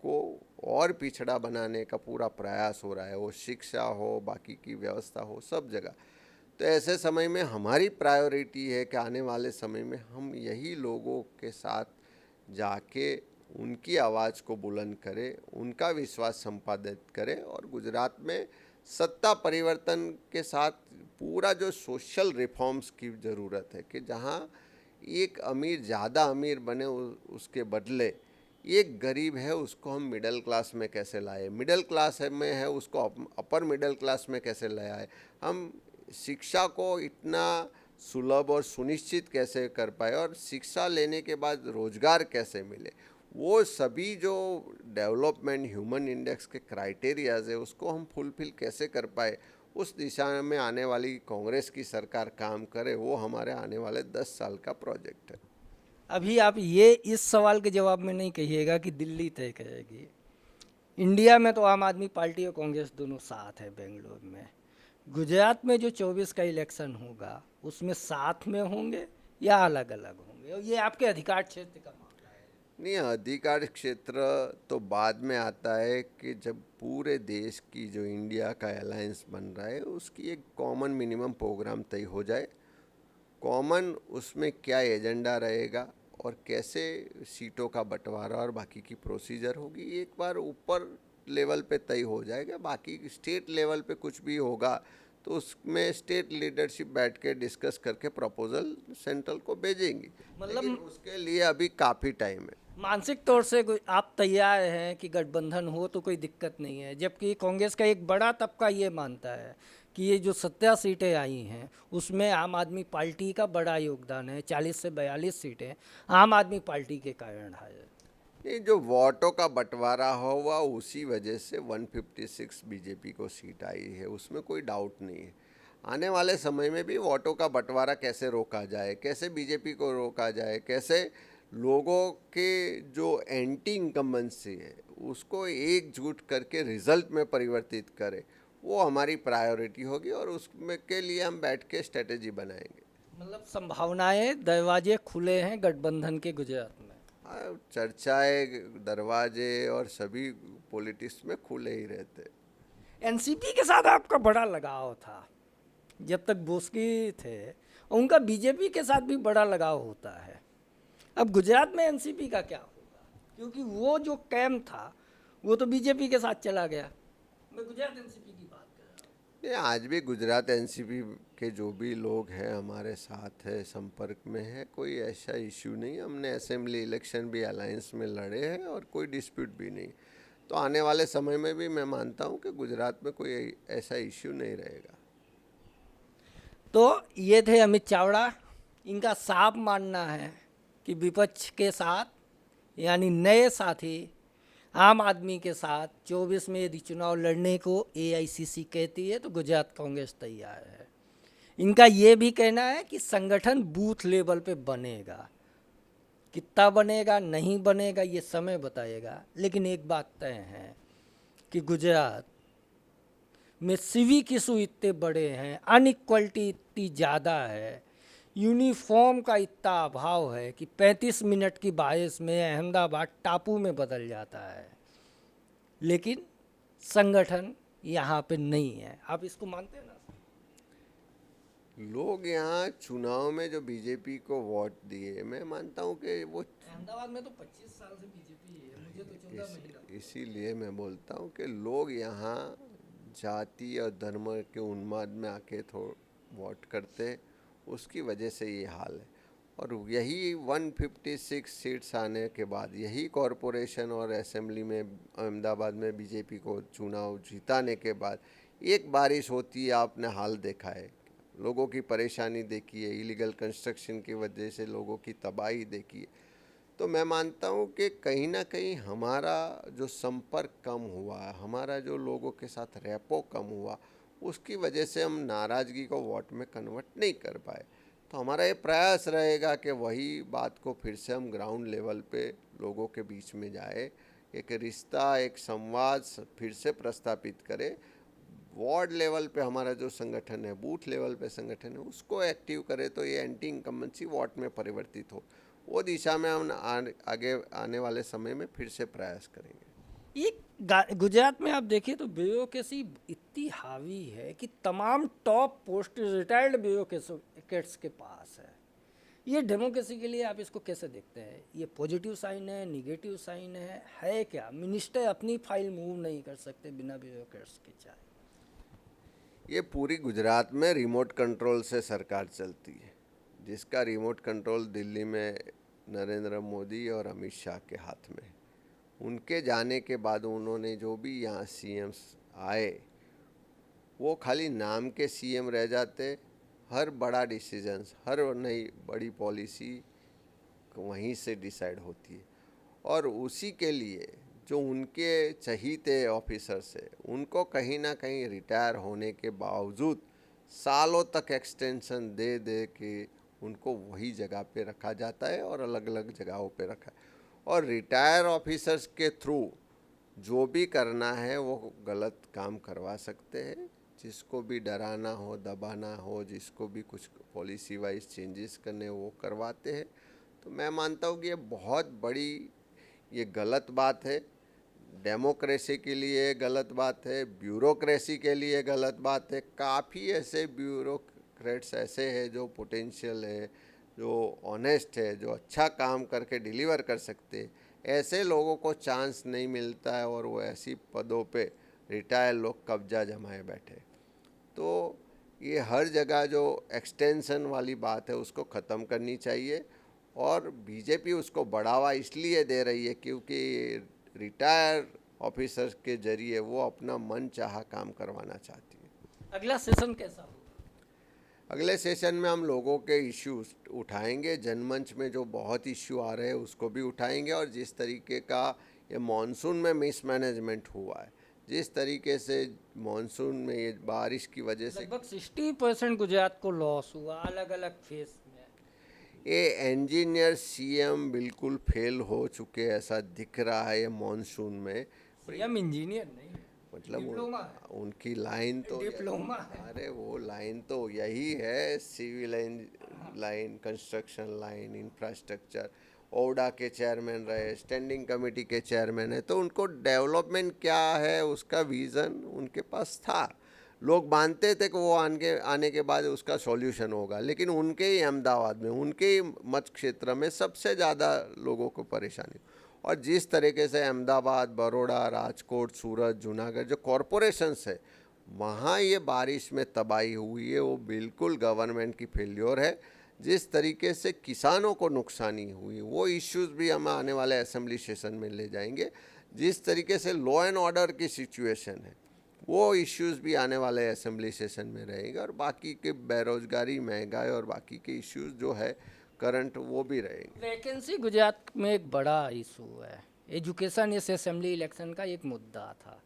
को और पिछड़ा बनाने का पूरा प्रयास हो रहा है, वो शिक्षा हो, बाकी की व्यवस्था हो, सब जगह। तो ऐसे समय में हमारी प्रायोरिटी है कि आने वाले समय में हम यही लोगों के साथ जाके उनकी आवाज़ को बुलंद करें, उनका विश्वास संपादित करें और गुजरात में सत्ता परिवर्तन के साथ पूरा जो सोशल रिफॉर्म्स की ज़रूरत है कि जहाँ एक अमीर ज़्यादा अमीर बने, उसके बदले एक गरीब है उसको हम मिडिल क्लास में कैसे लाए, मिडिल क्लास में है उसको अपर मिडिल क्लास में कैसे लाए, हम शिक्षा को इतना सुलभ और सुनिश्चित कैसे कर पाए और शिक्षा लेने के बाद रोजगार कैसे मिले, वो सभी जो डेवलपमेंट ह्यूमन इंडेक्स के क्राइटेरियाज है उसको हम फुलफिल कैसे कर पाए, उस दिशा में आने वाली कांग्रेस की सरकार काम करे। वो हमारे आने वाले 10 साल का प्रोजेक्ट है। अभी आप ये इस सवाल के जवाब में नहीं कहिएगा कि दिल्ली तय करेगी। इंडिया में तो आम आदमी पार्टी और कांग्रेस दोनों साथ है बेंगलोर में। गुजरात में जो 24 का इलेक्शन होगा उसमें साथ में होंगे या अलग अलग होंगे? और ये आपके अधिकार क्षेत्र का मामला है। नहीं, अधिकार क्षेत्र तो बाद में आता है कि जब पूरे देश की जो इंडिया का अलायंस बन रहा है उसकी एक कॉमन मिनिमम प्रोग्राम तय हो जाए, कॉमन उसमें क्या एजेंडा रहेगा और कैसे सीटों का बंटवारा और बाकी की प्रोसीजर होगी, एक बार ऊपर लेवल पे तय हो जाएगा। बाकी स्टेट लेवल पे कुछ भी होगा तो उसमें स्टेट लीडरशिप बैठ के डिस्कस करके प्रपोजल सेंट्रल को भेजेंगी, लेकिन उसके लिए अभी काफ़ी टाइम है। मानसिक तौर से आप तैयार हैं कि गठबंधन हो तो कोई दिक्कत नहीं है, जबकि कांग्रेस का एक बड़ा तबका ये मानता है कि ये जो 17 सीटें आई हैं उसमें आम आदमी पार्टी का बड़ा योगदान है। 40 से 42 सीटें आम आदमी पार्टी के कारण है। ये जो वोटों का बंटवारा हुआ उसी वजह से 156 बीजेपी को सीट आई है, उसमें कोई डाउट नहीं है। आने वाले समय में भी वोटों का बंटवारा कैसे रोका जाए, कैसे बीजेपी को रोका जाए, कैसे लोगों के जो एंटी इनकम्बेंसी है उसको एकजुट करके रिजल्ट में परिवर्तित करे, वो हमारी प्रायोरिटी होगी और उसमें के लिए हम बैठ के स्ट्रेटेजी बनाएंगे। मतलब संभावनाएं, दरवाजे खुले हैं गठबंधन के गुजरात में। चर्चाएं, दरवाजे और सभी पॉलिटिक्स में खुले ही रहते। एनसीपी के साथ आपका बड़ा लगाव था जब तक बोस्की थे, उनका बीजेपी के साथ भी बड़ा लगाव होता है। अब गुजरात में एनसीपी का क्या होगा, क्योंकि वो जो कैंप था वो तो बीजेपी के साथ चला गया। मैं गुजरात एनसीपी की बात कर रहा हूँ। नहीं, आज भी गुजरात एनसीपी के जो भी लोग हैं हमारे साथ है, संपर्क में है, कोई ऐसा इश्यू नहीं। हमने असेंबली इलेक्शन भी अलायंस में लड़े हैं और कोई डिस्प्यूट भी नहीं। तो आने वाले समय में भी मैं मानता हूँ कि गुजरात में कोई ऐसा इश्यू नहीं रहेगा। तो ये थे अमित चावड़ा। इनका साफ मानना है कि विपक्ष के साथ यानी नए साथी आम आदमी के साथ 24 में यदि चुनाव लड़ने को एआईसीसी कहती है तो गुजरात कांग्रेस तैयार है। इनका ये भी कहना है कि संगठन बूथ लेवल पे बनेगा, कितना बनेगा नहीं बनेगा ये समय बताएगा, लेकिन एक बात तय है कि गुजरात में सिविक इशू इतने बड़े हैं, अनइक्वलिटी इतनी ज़्यादा है, यूनिफॉर्म का इतना अभाव है कि 35 मिनट की बारिश में अहमदाबाद टापू में बदल जाता है, लेकिन संगठन यहाँ पे नहीं है। आप इसको मानते हैं ना? लोग यहाँ चुनाव में जो बीजेपी को वोट दिए, मैं मानता हूँ कि वो अहमदाबाद में तो 25 साल से बीजेपी है, मुझे तो 14 महीना। इसीलिए मैं बोलता हूँ कि लोग यहाँ जाति और धर्म के उन्माद में आके वोट करते, उसकी वजह से ये हाल है। और यही 156 सीट्स आने के बाद, यही कॉरपोरेशन और असेंबली में अहमदाबाद में बीजेपी को चुनाव जिताने के बाद एक बारिश होती है, आपने हाल देखा है, लोगों की परेशानी देखी है, इलीगल कंस्ट्रक्शन की वजह से लोगों की तबाही देखी है। तो मैं मानता हूँ कि कहीं ना कहीं हमारा जो संपर्क कम हुआ, हमारा जो लोगों के साथ रेपो कम हुआ, उसकी वजह से हम नाराज़गी को वोट में कन्वर्ट नहीं कर पाए। तो हमारा ये प्रयास रहेगा कि वही बात को फिर से हम ग्राउंड लेवल पे लोगों के बीच में जाए, एक रिश्ता, एक संवाद फिर से प्रस्थापित करें। वार्ड लेवल पे हमारा जो संगठन है, बूथ लेवल पे संगठन है, उसको एक्टिव करें तो ये एंटी इनकम्बेंसी वोट में परिवर्तित हो। वो दिशा में हम आगे आने वाले समय में फिर से प्रयास करेंगे। ये गुजरात में आप देखिए तो ब्यूरोक्रेसी इतनी हावी है कि तमाम टॉप पोस्ट रिटायर्ड ब्यूरोक्रेट्स के पास है। ये डेमोक्रेसी के लिए आप इसको कैसे देखते हैं? ये पॉजिटिव साइन है, निगेटिव साइन है क्या? मिनिस्टर अपनी फाइल मूव नहीं कर सकते बिना ब्यूरोक्रेट्स के चाहे? ये पूरी गुजरात में रिमोट कंट्रोल से सरकार चलती है, जिसका रिमोट कंट्रोल दिल्ली में नरेंद्र मोदी और अमित शाह के हाथ में। उनके जाने के बाद उन्होंने जो भी यहाँ सीएम्स आए, वो खाली नाम के सीएम रह जाते। हर बड़ा डिसीजंस, हर नई बड़ी पॉलिसी वहीं से डिसाइड होती है, और उसी के लिए जो उनके चहीते ऑफिसर्स है, उनको कहीं ना कहीं रिटायर होने के बावजूद सालों तक एक्सटेंशन दे दे के उनको वही जगह पे रखा जाता है और अलग अलग जगहों पे रखा है। और रिटायर ऑफिसर्स के थ्रू जो भी करना है वो गलत काम करवा सकते हैं। जिसको भी डराना हो, दबाना हो, जिसको भी कुछ पॉलिसी वाइज चेंजेस करने वो करवाते हैं। तो मैं मानता हूँ कि ये बहुत बड़ी ये गलत बात है, डेमोक्रेसी के लिए गलत बात है, ब्यूरोक्रेसी के लिए गलत बात है। काफ़ी ऐसे ब्यूरोक्रेट्स ऐसे हैं जो पोटेंशियल है, जो ऑनेस्ट है, जो अच्छा काम करके डिलीवर कर सकते हैं, ऐसे लोगों को चांस नहीं मिलता है और वो ऐसी पदों पे रिटायर लोग कब्जा जमाए बैठे। तो ये हर जगह जो एक्सटेंशन वाली बात है उसको ख़त्म करनी चाहिए, और बीजेपी उसको बढ़ावा इसलिए दे रही है क्योंकि रिटायर ऑफिसर्स के जरिए वो अपना मन चाहा काम करवाना चाहती है। अगला सेशन कैसा होगा? अगले सेशन में हम लोगों के इश्यूज उठाएंगे, जनमंच में जो बहुत इश्यू आ रहे हैं उसको भी उठाएंगे, और जिस तरीके का ये मानसून में मिसमैनेजमेंट हुआ है, जिस तरीके से मानसून में ये बारिश की वजह से लगभग 60% गुजरात को लॉस हुआ अलग अलग फेस में। ये इंजीनियर सीएम बिल्कुल फेल हो चुके ऐसा दिख रहा है ये मानसून में। सीएम इंजीनियर नहीं है, मतलब डिप्लोमा है। उनकी लाइन तो डिप्लोमा है। अरे वो लाइन तो यही है, civil line, construction line, infrastructure. ओडा के चेयरमैन रहे, स्टैंडिंग कमेटी के चेयरमैन है, तो उनको डेवलपमेंट क्या है उसका विज़न उनके पास था। लोग मानते थे कि वो आने के बाद उसका सॉल्यूशन होगा, लेकिन उनके ही अहमदाबाद में, उनके ही मत क्षेत्र में सबसे ज़्यादा लोगों को परेशानी। और जिस तरीके से अहमदाबाद, बड़ौदा, राजकोट, सूरत, जूनागढ़ जो कॉरपोरेशंस है, वहाँ ये बारिश में तबाही हुई है, वो बिल्कुल गवर्नमेंट की फेल्योर है। जिस तरीके से किसानों को नुकसानी हुई, वो इश्यूज़ भी हम आने वाले असेंबली सेशन में ले जाएंगे। जिस तरीके से लॉ एंड ऑर्डर की सिचुएशन है, वो इश्यूज़ भी आने वाले असेंबली सेशन में रहेंगे, और बाकी के बेरोजगारी, महंगाई और बाकी के इश्यूज़ जो है करंट, वो भी रहेंगे। वैकेंसी गुजरात में एक बड़ा इशू है, एजुकेशन इस असेंबली इलेक्शन का एक मुद्दा था।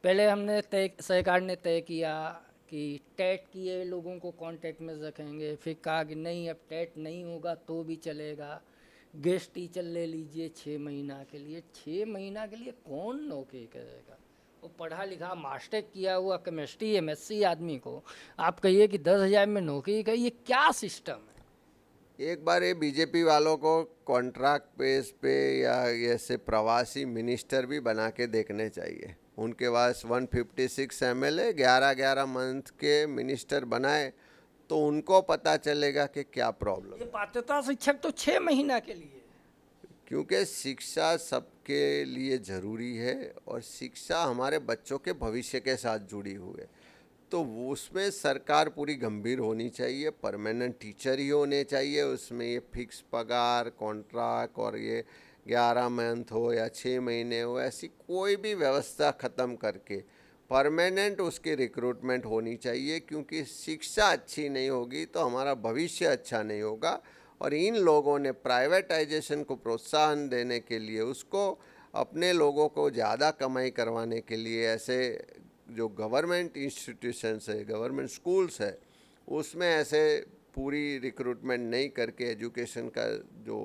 पहले हमने सरकार ने तय किया कि टेट किए लोगों को कांटेक्ट में रखेंगे, फिर कहा कि नहीं अब टेट नहीं होगा तो भी चलेगा, गेस्ट टीचर ले लीजिए 6 महीना के लिए। 6 महीना के लिए कौन नौकरी करेगा? वो पढ़ा लिखा मास्टर किया हुआ केमिस्ट्री एमएससी आदमी को आप कहिए कि 10,000 में नौकरी करिए, ये क्या सिस्टम है? एक बार ये बीजेपी वालों को कॉन्ट्रैक्ट बेस पे या ऐसे प्रवासी मिनिस्टर भी बना के देखने चाहिए। उनके पास 156 एमएलए 11-11 मंथ के मिनिस्टर बनाए तो उनको पता चलेगा कि क्या प्रॉब्लम। ये पात्रता शिक्षक तो 6 महीना के लिए। क्योंकि शिक्षा सबके लिए ज़रूरी है और शिक्षा हमारे बच्चों के भविष्य के साथ जुड़ी हुई है, तो उसमें सरकार पूरी गंभीर होनी चाहिए। परमानेंट टीचर ही होने चाहिए उसमें, ये फिक्स पगार कॉन्ट्रैक्ट और ये 11 मंथ हो या 6 महीने हो, ऐसी कोई भी व्यवस्था ख़त्म करके परमानेंट उसकी रिक्रूटमेंट होनी चाहिए। क्योंकि शिक्षा अच्छी नहीं होगी तो हमारा भविष्य अच्छा नहीं होगा। और इन लोगों ने प्राइवेटाइजेशन को प्रोत्साहन देने के लिए, उसको अपने लोगों को ज़्यादा कमाई करवाने के लिए ऐसे जो गवर्नमेंट इंस्टीट्यूशंस है, गवर्नमेंट स्कूल्स है, उसमें ऐसे पूरी रिक्रूटमेंट नहीं करके एजुकेशन का जो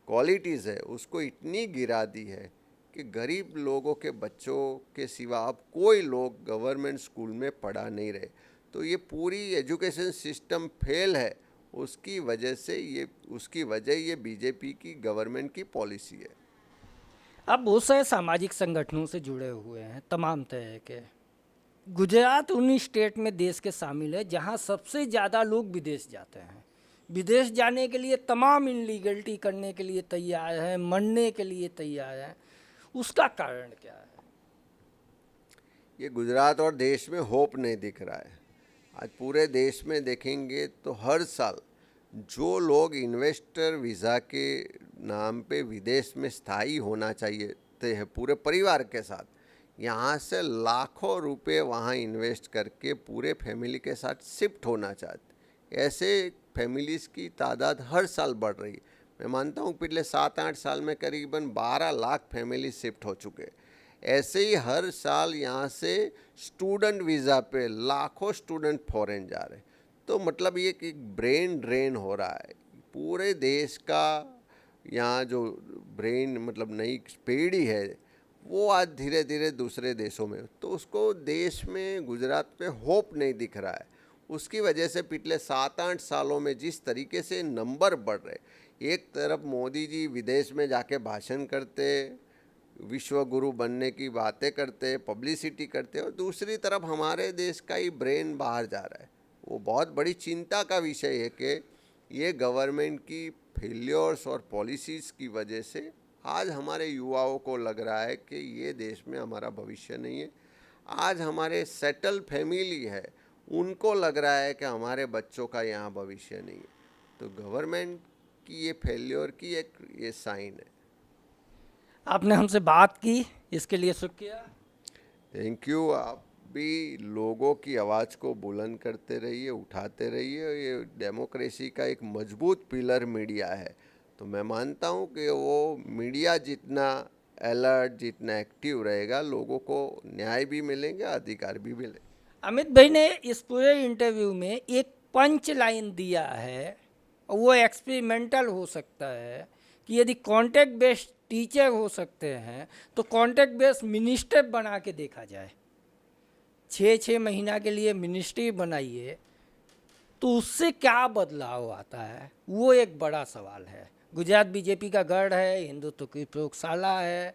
क्वालिटीज़ है उसको इतनी गिरा दी है कि गरीब लोगों के बच्चों के सिवा अब कोई लोग गवर्नमेंट स्कूल में पढ़ा नहीं रहे। तो ये पूरी एजुकेशन सिस्टम फेल है। उसकी वजह ये बीजेपी की गवर्नमेंट की पॉलिसी है। अब बहुत सारे सामाजिक संगठनों से जुड़े हुए हैं तमाम तरह के। गुजरात उन स्टेट में देश के शामिल है जहां सबसे ज़्यादा लोग विदेश जाते हैं। विदेश जाने के लिए तमाम इनलीगलिटी करने के लिए तैयार हैं, मरने के लिए तैयार हैं। उसका कारण क्या है? ये गुजरात और देश में होप नहीं दिख रहा है। आज पूरे देश में देखेंगे तो हर साल जो लोग इन्वेस्टर वीज़ा के नाम पे विदेश में स्थायी होना चाहिए हैं पूरे परिवार के साथ, यहाँ से लाखों रुपए वहाँ इन्वेस्ट करके पूरे फैमिली के साथ शिफ्ट होना चाहते। ऐसे फैमिलीज़ की तादाद हर साल बढ़ रही है। मैं मानता हूँ पिछले 7-8 साल में करीबन 12 लाख फैमिली शिफ्ट हो चुके। ऐसे ही हर साल यहाँ से स्टूडेंट वीज़ा पे लाखों स्टूडेंट फॉरेन जा रहे। तो मतलब ये कि ब्रेन ड्रेन हो रहा है पूरे देश का। यहाँ जो ब्रेन मतलब नई पीढ़ी है वो आज धीरे धीरे दूसरे देशों में, तो उसको देश में गुजरात में होप नहीं दिख रहा है। उसकी वजह से पिछले 7-8 सालों में जिस तरीके से नंबर बढ़ रहे, एक तरफ मोदी जी विदेश में जाके भाषण करते, विश्व गुरु बनने की बातें करते, पब्लिसिटी करते, और दूसरी तरफ हमारे देश का ही ब्रेन बाहर जा रहा है। वो बहुत बड़ी चिंता का विषय है कि ये गवर्नमेंट की फेलियर्स और पॉलिसीज़ की वजह से आज हमारे युवाओं को लग रहा है कि ये देश में हमारा भविष्य नहीं है। आज हमारे सेटल फैमिली है उनको लग रहा है कि हमारे बच्चों का यहाँ भविष्य नहीं है। तो गवर्नमेंट की ये फेलियर की एक ये साइन है। आपने हमसे बात की, इसके लिए शुक्रिया। Thank you. आप भी लोगों की आवाज़ को बुलंद करते रहिए, उठाते रहिए। ये डेमोक्रेसी का एक मजबूत पिलर मीडिया है। तो मैं मानता हूँ कि वो मीडिया जितना अलर्ट, जितना एक्टिव रहेगा, लोगों को न्याय भी मिलेंगे, अधिकार भी मिलेंगे। अमित भाई ने इस पूरे इंटरव्यू में एक पंच लाइन दिया है, और वो एक्सपेरिमेंटल हो सकता है कि यदि कॉन्टेक्ट बेस्ड टीचर हो सकते हैं तो कॉन्टेक्ट बेस्ड मिनिस्टर बना के देखा जाए। 6 महीना के लिए मिनिस्ट्री बनाइए तो उससे क्या बदलाव आता है, वो एक बड़ा सवाल है। गुजरात बीजेपी का गढ़ है, हिंदुत्व की प्रयोगशाला है,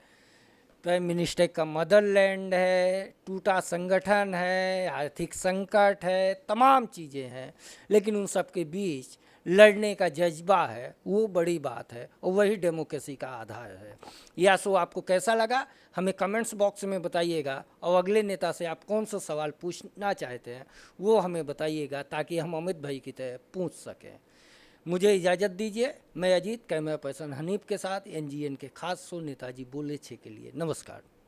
प्राइम मिनिस्टर का मदरलैंड है, टूटा संगठन है, आर्थिक संकट है, तमाम चीज़ें हैं, लेकिन उन सब के बीच लड़ने का जज्बा है, वो बड़ी बात है, और वही डेमोक्रेसी का आधार है। यह शो आपको कैसा लगा हमें कमेंट्स बॉक्स में बताइएगा, और अगले नेता से आप कौन सा सवाल पूछना चाहते हैं वो हमें बताइएगा, ताकि हम अमित भाई की तरह पूछ सकें। मुझे इजाज़त दीजिए। मैं अजीत, कैमरा पर्सन हनीफ के साथ NGN के खास शो नेताजी बोले छे के लिए। नमस्कार।